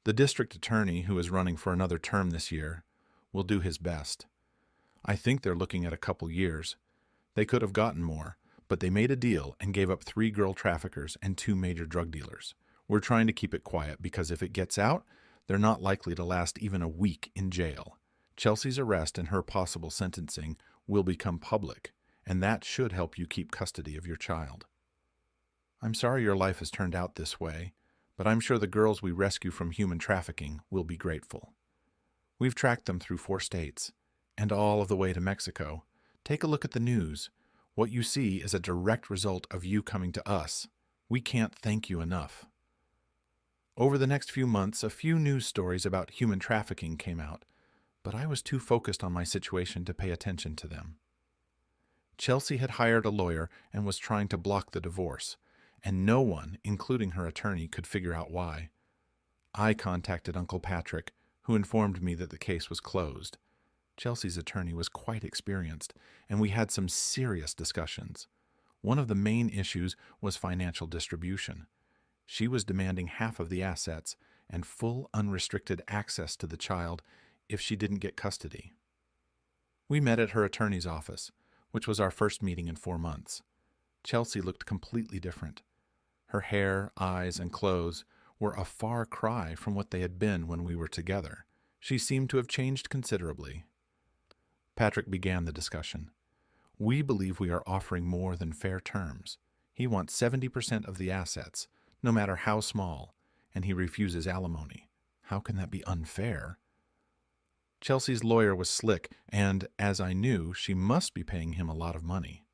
The district attorney, who is running for another term this year, will do his best. I think they're looking at a couple years. They could have gotten more, but they made a deal and gave up 3 girl traffickers and 2 major drug dealers. We're trying to keep it quiet because if it gets out, they're not likely to last even a week in jail. Chelsea's arrest and her possible sentencing will become public, and that should help you keep custody of your child. I'm sorry your life has turned out this way, but I'm sure the girls we rescue from human trafficking will be grateful. We've tracked them through 4 states, and all of the way to Mexico. Take a look at the news. What you see is a direct result of you coming to us. We can't thank you enough. Over the next few months, a few news stories about human trafficking came out, but I was too focused on my situation to pay attention to them. Chelsea had hired a lawyer and was trying to block the divorce, and no one, including her attorney, could figure out why. I contacted Uncle Patrick, who informed me that the case was closed. Chelsea's attorney was quite experienced, and we had some serious discussions. One of the main issues was financial distribution. She was demanding half of the assets and full unrestricted access to the child if she didn't get custody. We met at her attorney's office, which was our first meeting in 4 months. Chelsea looked completely different. Her hair, eyes, and clothes were a far cry from what they had been when we were together. She seemed to have changed considerably. Patrick began the discussion. We believe we are offering more than fair terms. He wants 70% of the assets, no matter how small, and he refuses alimony. How can that be unfair? Chelsea's lawyer was slick, and, as I knew, she must be paying him a lot of money.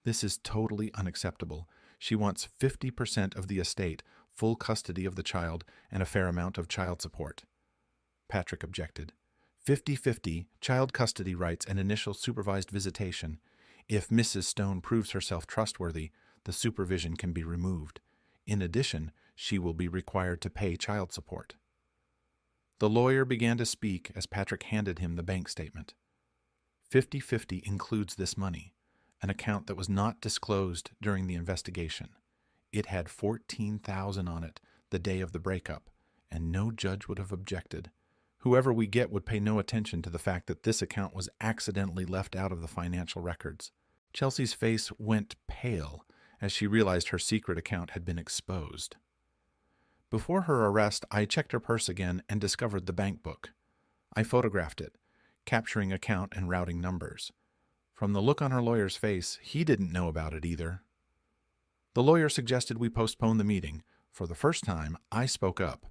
This is totally unacceptable. She wants 50% of the estate, full custody of the child, and a fair amount of child support. Patrick objected. 50-50, child custody rights and initial supervised visitation. If Mrs. Stone proves herself trustworthy, the supervision can be removed. In addition, she will be required to pay child support. The lawyer began to speak as Patrick handed him the bank statement. 50-50 includes this money, an account that was not disclosed during the investigation. It had $14,000 on it the day of the breakup, and no judge would have objected. Whoever we get would pay no attention to the fact that this account was accidentally left out of the financial records. Chelsea's face went pale as she realized her secret account had been exposed. Before her arrest, I checked her purse again and discovered the bank book. I photographed it, capturing account and routing numbers. From the look on her lawyer's face, he didn't know about it either. The lawyer suggested we postpone the meeting. For the first time, I spoke up.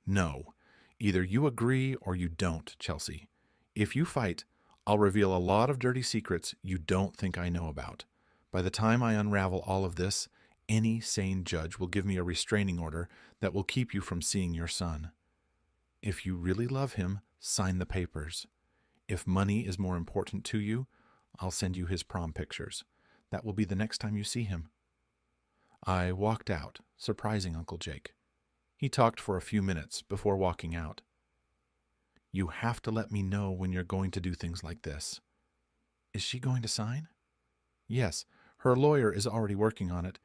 No. Either you agree or you don't, Chelsea. If you fight, I'll reveal a lot of dirty secrets you don't think I know about. By the time I unravel all of this, any sane judge will give me a restraining order that will keep you from seeing your son. If you really love him, sign the papers. If money is more important to you, I'll send you his prom pictures. That will be the next time you see him. I walked out, surprising Uncle Jake. He talked for a few minutes before walking out. You have to let me know when you're going to do things like this. Is she going to sign? Yes, her lawyer is already working on it.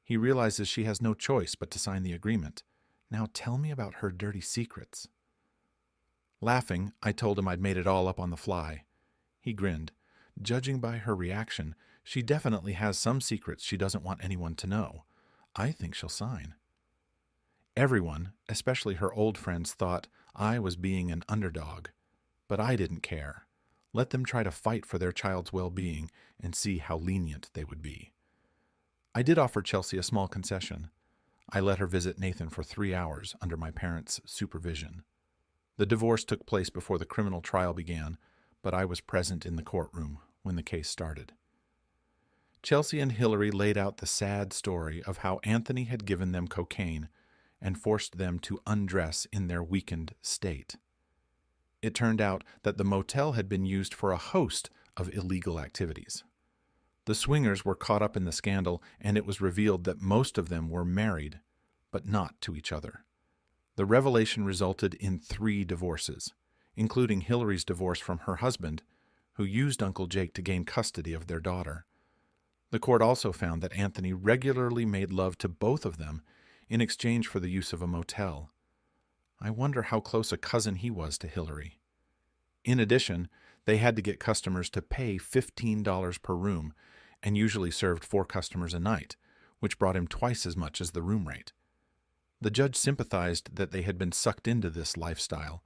He realizes she has no choice but to sign the agreement. Now tell me about her dirty secrets. Laughing, I told him I'd made it all up on the fly. He grinned. Judging by her reaction, she definitely has some secrets she doesn't want anyone to know. I think she'll sign. Everyone, especially her old friends, thought I was being an underdog. But I didn't care. Let them try to fight for their child's well-being and see how lenient they would be. I did offer Chelsea a small concession. I let her visit Nathan for 3 hours under my parents' supervision. The divorce took place before the criminal trial began, but I was present in the courtroom when the case started. Chelsea and Hillary laid out the sad story of how Anthony had given them cocaine and forced them to undress in their weakened state. It turned out that the motel had been used for a host of illegal activities. The swingers were caught up in the scandal, and it was revealed that most of them were married, but not to each other. The revelation resulted in 3 divorces, including Hillary's divorce from her husband, who used Uncle Jake to gain custody of their daughter. The court also found that Anthony regularly made love to both of them in exchange for the use of a motel. I wonder how close a cousin he was to Hillary. In addition, they had to get customers to pay $15 per room and usually served 4 customers a night, which brought him twice as much as the room rate. The judge sympathized that they had been sucked into this lifestyle,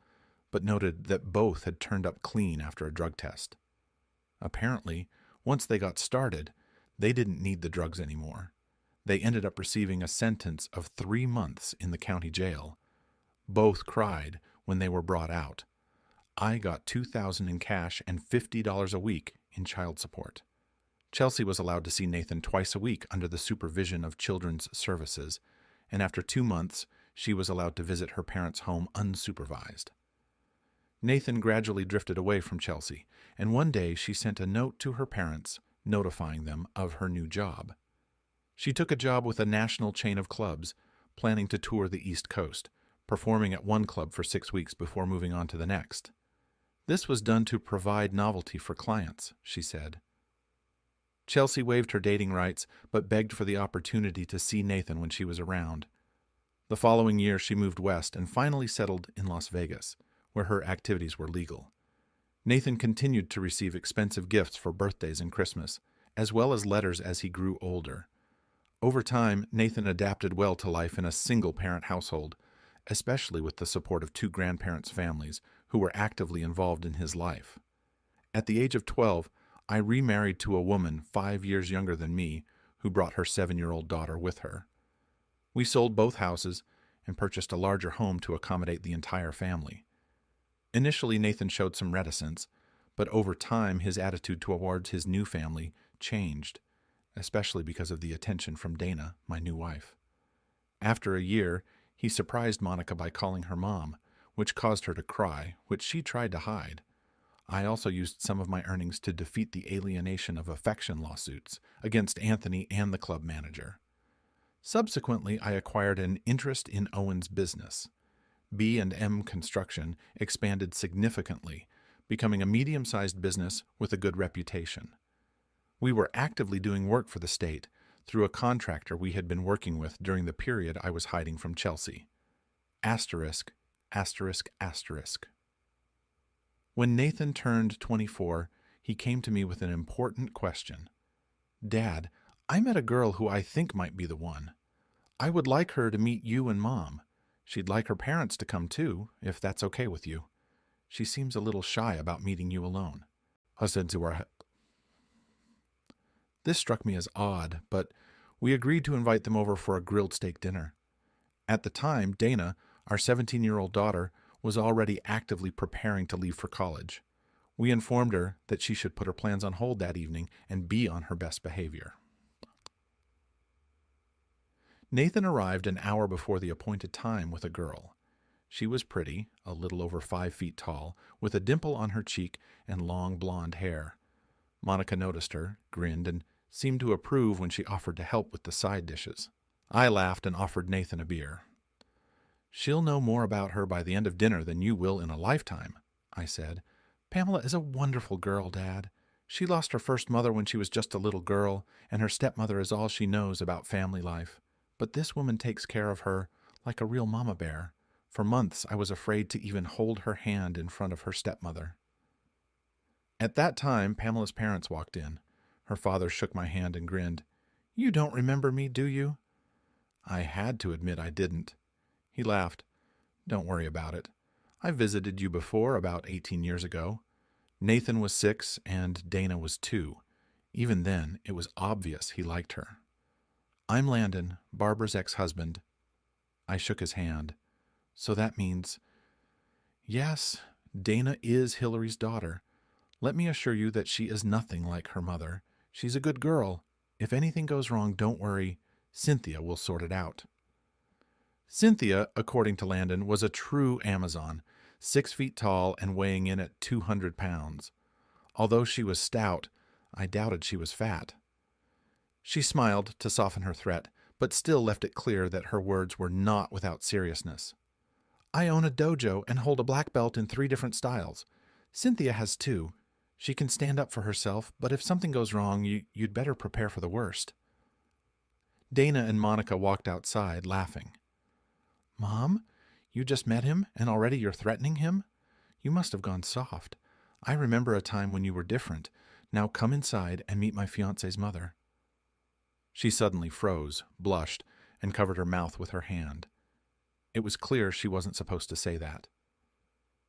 but noted that both had turned up clean after a drug test. Apparently, once they got started, they didn't need the drugs anymore. They ended up receiving a sentence of 3 months in the county jail. Both cried when they were brought out. I got $2,000 in cash and $50 a week in child support. Chelsea was allowed to see Nathan twice a week under the supervision of Children's Services, and after 2 months, she was allowed to visit her parents' home unsupervised. Nathan gradually drifted away from Chelsea, and one day she sent a note to her parents notifying them of her new job. She took a job with a national chain of clubs, planning to tour the East Coast, performing at one club for 6 weeks before moving on to the next. This was done to provide novelty for clients, she said. Chelsea waived her dating rights, but begged for the opportunity to see Nathan when she was around. The following year, she moved west and finally settled in Las Vegas, where her activities were legal. Nathan continued to receive expensive gifts for birthdays and Christmas, as well as letters as he grew older. Over time, Nathan adapted well to life in a single-parent household, especially with the support of 2 grandparents' families who were actively involved in his life. At the age of 12, I remarried to a woman 5 years younger than me who brought her 7-year-old daughter with her. We sold both houses and purchased a larger home to accommodate the entire family. Initially, Nathan showed some reticence, but over time his attitude towards his new family changed, especially because of the attention from Dana, my new wife. After a year, he surprised Monica by calling her mom, which caused her to cry, which she tried to hide. I also used some of my earnings to defeat the alienation of affection lawsuits against Anthony and the club manager. Subsequently, I acquired an interest in Owen's business. B&M Construction expanded significantly, becoming a medium-sized business with a good reputation. We were actively doing work for the state through a contractor we had been working with during the period I was hiding from Chelsea. Asterisk, asterisk, asterisk. When Nathan turned 24, he came to me with an important question. Dad, I met a girl who I think might be the one. I would like her to meet you and Mom. She'd like her parents to come too, if that's okay with you. She seems a little shy about meeting you alone. This struck me as odd, but we agreed to invite them over for a grilled steak dinner. At the time, Dana, our 17-year-old daughter, was already actively preparing to leave for college. We informed her that she should put her plans on hold that evening and be on her best behavior. Nathan arrived an hour before the appointed time with a girl. She was pretty, a little over 5 feet tall, with a dimple on her cheek and long blonde hair. Monica noticed her, grinned, and seemed to approve when she offered to help with the side dishes. I laughed and offered Nathan a beer. She'll know more about her by the end of dinner than you will in a lifetime, I said. Pamela is a wonderful girl, Dad. She lost her first mother when she was just a little girl, and her stepmother is all she knows about family life. But this woman takes care of her like a real mama bear. For months, I was afraid to even hold her hand in front of her stepmother. At that time, Pamela's parents walked in. Her father shook my hand and grinned. You don't remember me, do you? I had to admit I didn't. He laughed. Don't worry about it. I visited you before, about 18 years ago. Nathan was 6 and Dana was 2. Even then, it was obvious he liked her. I'm Landon, Barbara's ex-husband. I shook his hand. So that means... Yes, Dana is Hillary's daughter. Let me assure you that she is nothing like her mother. She's a good girl. If anything goes wrong, don't worry. Cynthia will sort it out. Cynthia, according to Landon, was a true Amazon, 6 feet tall and weighing in at 200 pounds. Although she was stout, I doubted she was fat. She smiled to soften her threat, but still left it clear that her words were not without seriousness. I own a dojo and hold a black belt in 3 different styles. Cynthia has 2. She can stand up for herself, but if something goes wrong, you'd better prepare for the worst. Dana and Monica walked outside, laughing. Mom, you just met him and already you're threatening him? You must have gone soft. I remember a time when you were different. Now come inside and meet my fiancé's mother. She suddenly froze, blushed, and covered her mouth with her hand. It was clear she wasn't supposed to say that.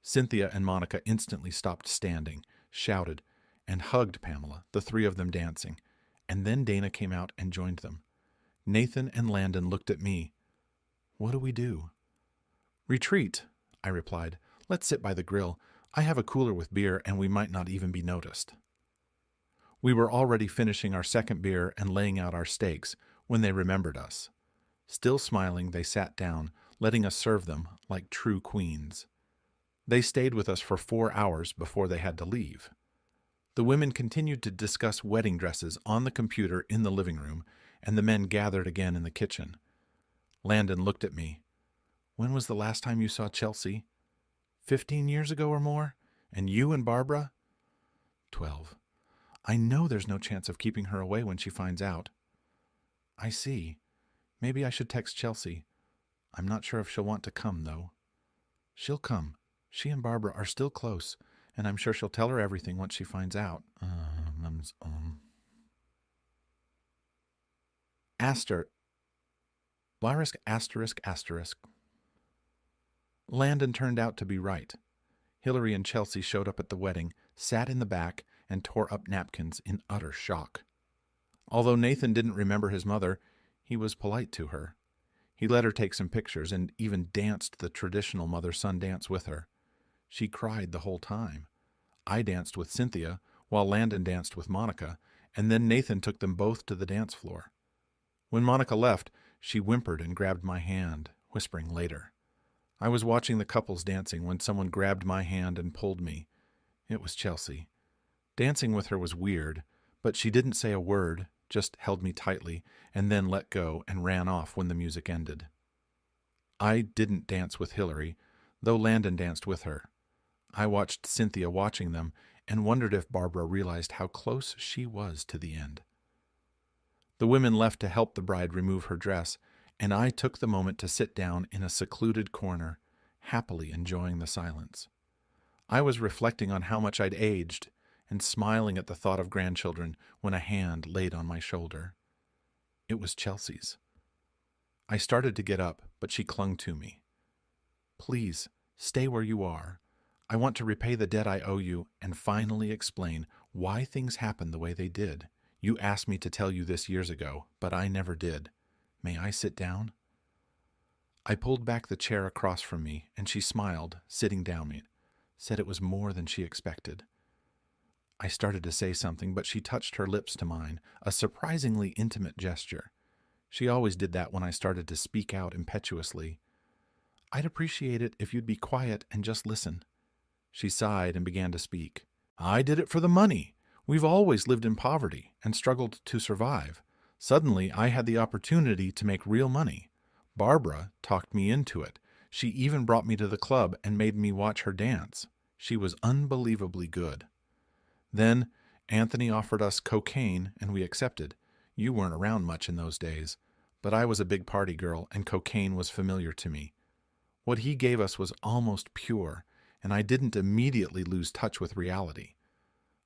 Cynthia and Monica instantly stopped standing, shouted, and hugged Pamela, the 3 of them dancing, and then Dana came out and joined them. Nathan and Landon looked at me. What do we do? Retreat, I replied. Let's sit by the grill. I have a cooler with beer, and we might not even be noticed. We were already finishing our second beer and laying out our steaks when they remembered us. Still smiling, they sat down, letting us serve them like true queens. They stayed with us for 4 hours before they had to leave. The women continued to discuss wedding dresses on the computer in the living room, and the men gathered again in the kitchen. Landon looked at me. When was the last time you saw Chelsea? 15 years ago or more? And you and Barbara? 12. I know there's no chance of keeping her away when she finds out. I see. Maybe I should text Chelsea. I'm not sure if she'll want to come, though. She'll come. She and Barbara are still close, and I'm sure she'll tell her everything once she finds out. Aster. Lyrisk asterisk asterisk. Landon turned out to be right. Hillary and Chelsea showed up at the wedding, sat in the back, and tore up napkins in utter shock. Although Nathan didn't remember his mother, he was polite to her. He let her take some pictures and even danced the traditional mother-son dance with her. She cried the whole time. I danced with Cynthia, while Landon danced with Monica, and then Nathan took them both to the dance floor. When Monica left, she whimpered and grabbed my hand, whispering later. I was watching the couples dancing when someone grabbed my hand and pulled me. It was Chelsea. Dancing with her was weird, but she didn't say a word, just held me tightly, and then let go and ran off when the music ended. I didn't dance with Hillary, though Landon danced with her. I watched Cynthia watching them and wondered if Barbara realized how close she was to the end. The women left to help the bride remove her dress, and I took the moment to sit down in a secluded corner, happily enjoying the silence. I was reflecting on how much I'd aged and smiling at the thought of grandchildren when a hand laid on my shoulder. It was Chelsea's. I started to get up, but she clung to me. Please, stay where you are. I want to repay the debt I owe you and finally explain why things happened the way they did. You asked me to tell you this years ago, but I never did. May I sit down? I pulled back the chair across from me, and she smiled, sitting down, said it was more than she expected. I started to say something, but she touched her lips to mine, a surprisingly intimate gesture. She always did that when I started to speak out impetuously. I'd appreciate it if you'd be quiet and just listen. She sighed and began to speak. I did it for the money. We've always lived in poverty and struggled to survive. Suddenly, I had the opportunity to make real money. Barbara talked me into it. She even brought me to the club and made me watch her dance. She was unbelievably good. Then, Anthony offered us cocaine, and we accepted. You weren't around much in those days, but I was a big party girl, and cocaine was familiar to me. What he gave us was almost pure, and I didn't immediately lose touch with reality.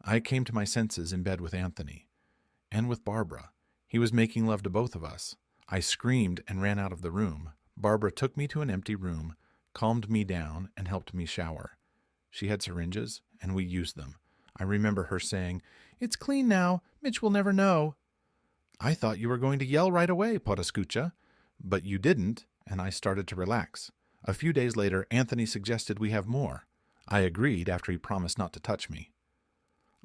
I came to my senses in bed with Anthony. And with Barbara. He was making love to both of us. I screamed and ran out of the room. Barbara took me to an empty room, calmed me down, and helped me shower. She had syringes, and we used them. I remember her saying, "It's clean now. Mitch will never know." I thought you were going to yell right away, Podescucha. But you didn't, and I started to relax. A few days later, Anthony suggested we have more. I agreed after he promised not to touch me.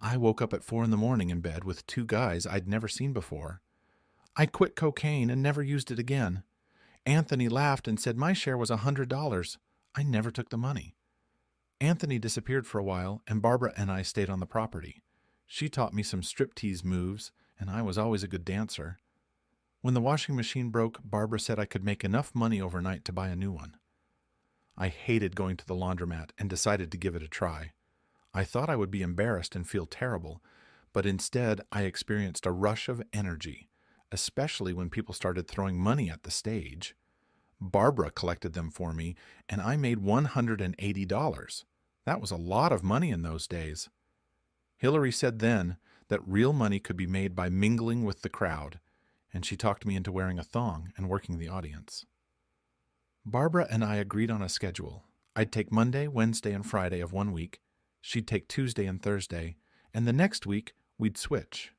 I woke up at 4 a.m. in bed with 2 guys I'd never seen before. I quit cocaine and never used it again. Anthony laughed and said my share was $100. I never took the money. Anthony disappeared for a while, and Barbara and I stayed on the property. She taught me some striptease moves, and I was always a good dancer. When the washing machine broke, Barbara said I could make enough money overnight to buy a new one. I hated going to the laundromat and decided to give it a try. I thought I would be embarrassed and feel terrible, but instead I experienced a rush of energy, especially when people started throwing money at the stage. Barbara collected them for me, and I made $180. That was a lot of money in those days. Hillary said then that real money could be made by mingling with the crowd, and she talked me into wearing a thong and working the audience. Barbara and I agreed on a schedule. I'd take Monday, Wednesday, and Friday of one week. She'd take Tuesday and Thursday, and the next week we'd switch.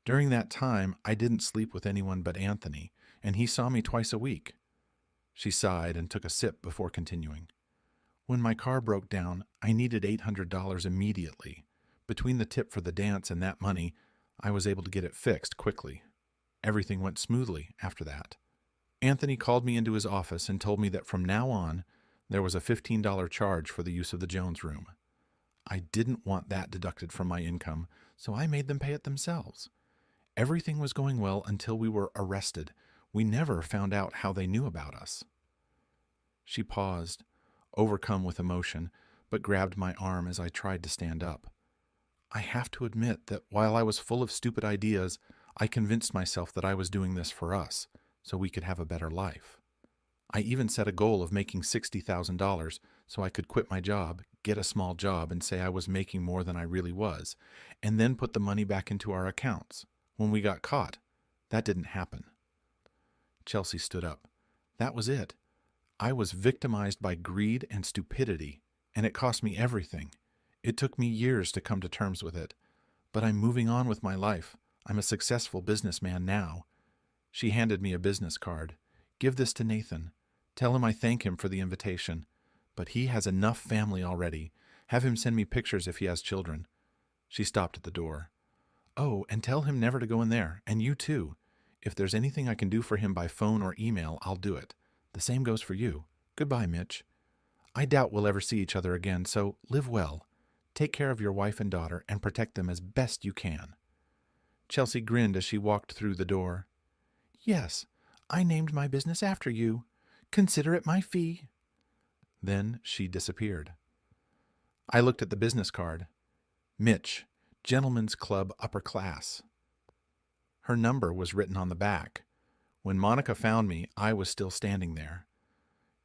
During that time, I didn't sleep with anyone but Anthony, and he saw me twice a week. She sighed and took a sip before continuing. When my car broke down, I needed $800 immediately. Between the tip for the dance and that money, I was able to get it fixed quickly. Everything went smoothly after that. Anthony called me into his office and told me that from now on, there was a $15 charge for the use of the Jones room. I didn't want that deducted from my income, so I made them pay it themselves. Everything was going well until we were arrested. We never found out how they knew about us. She paused, overcome with emotion, but grabbed my arm as I tried to stand up. I have to admit that while I was full of stupid ideas, I convinced myself that I was doing this for us, so we could have a better life. I even set a goal of making $60,000 so I could quit my job, get a small job, and say I was making more than I really was, and then put the money back into our accounts. When we got caught, that didn't happen. Chelsea stood up. That was it. I was victimized by greed and stupidity, and it cost me everything. It took me years to come to terms with it, but I'm moving on with my life. I'm a successful businessman now. She handed me a business card. Give this to Nathan. Tell him I thank him for the invitation, but he has enough family already. Have him send me pictures if he has children. She stopped at the door. Oh, and tell him never to go in there, and you too. If there's anything I can do for him by phone or email, I'll do it. The same goes for you. Goodbye, Mitch. I doubt we'll ever see each other again, so live well. Take care of your wife and daughter and protect them as best you can. Chelsea grinned as she walked through the door. Yes, I named my business after you. Consider it my fee. Then she disappeared. I looked at the business card. Mitch, Gentlemen's Club Upper Class. Her number was written on the back. When Monica found me, I was still standing there.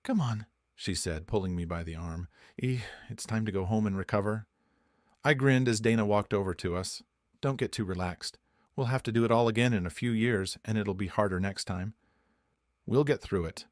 Come on, she said, pulling me by the arm. It's time to go home and recover. I grinned as Dana walked over to us. Don't get too relaxed. We'll have to do it all again in a few years, and it'll be harder next time. We'll get through it.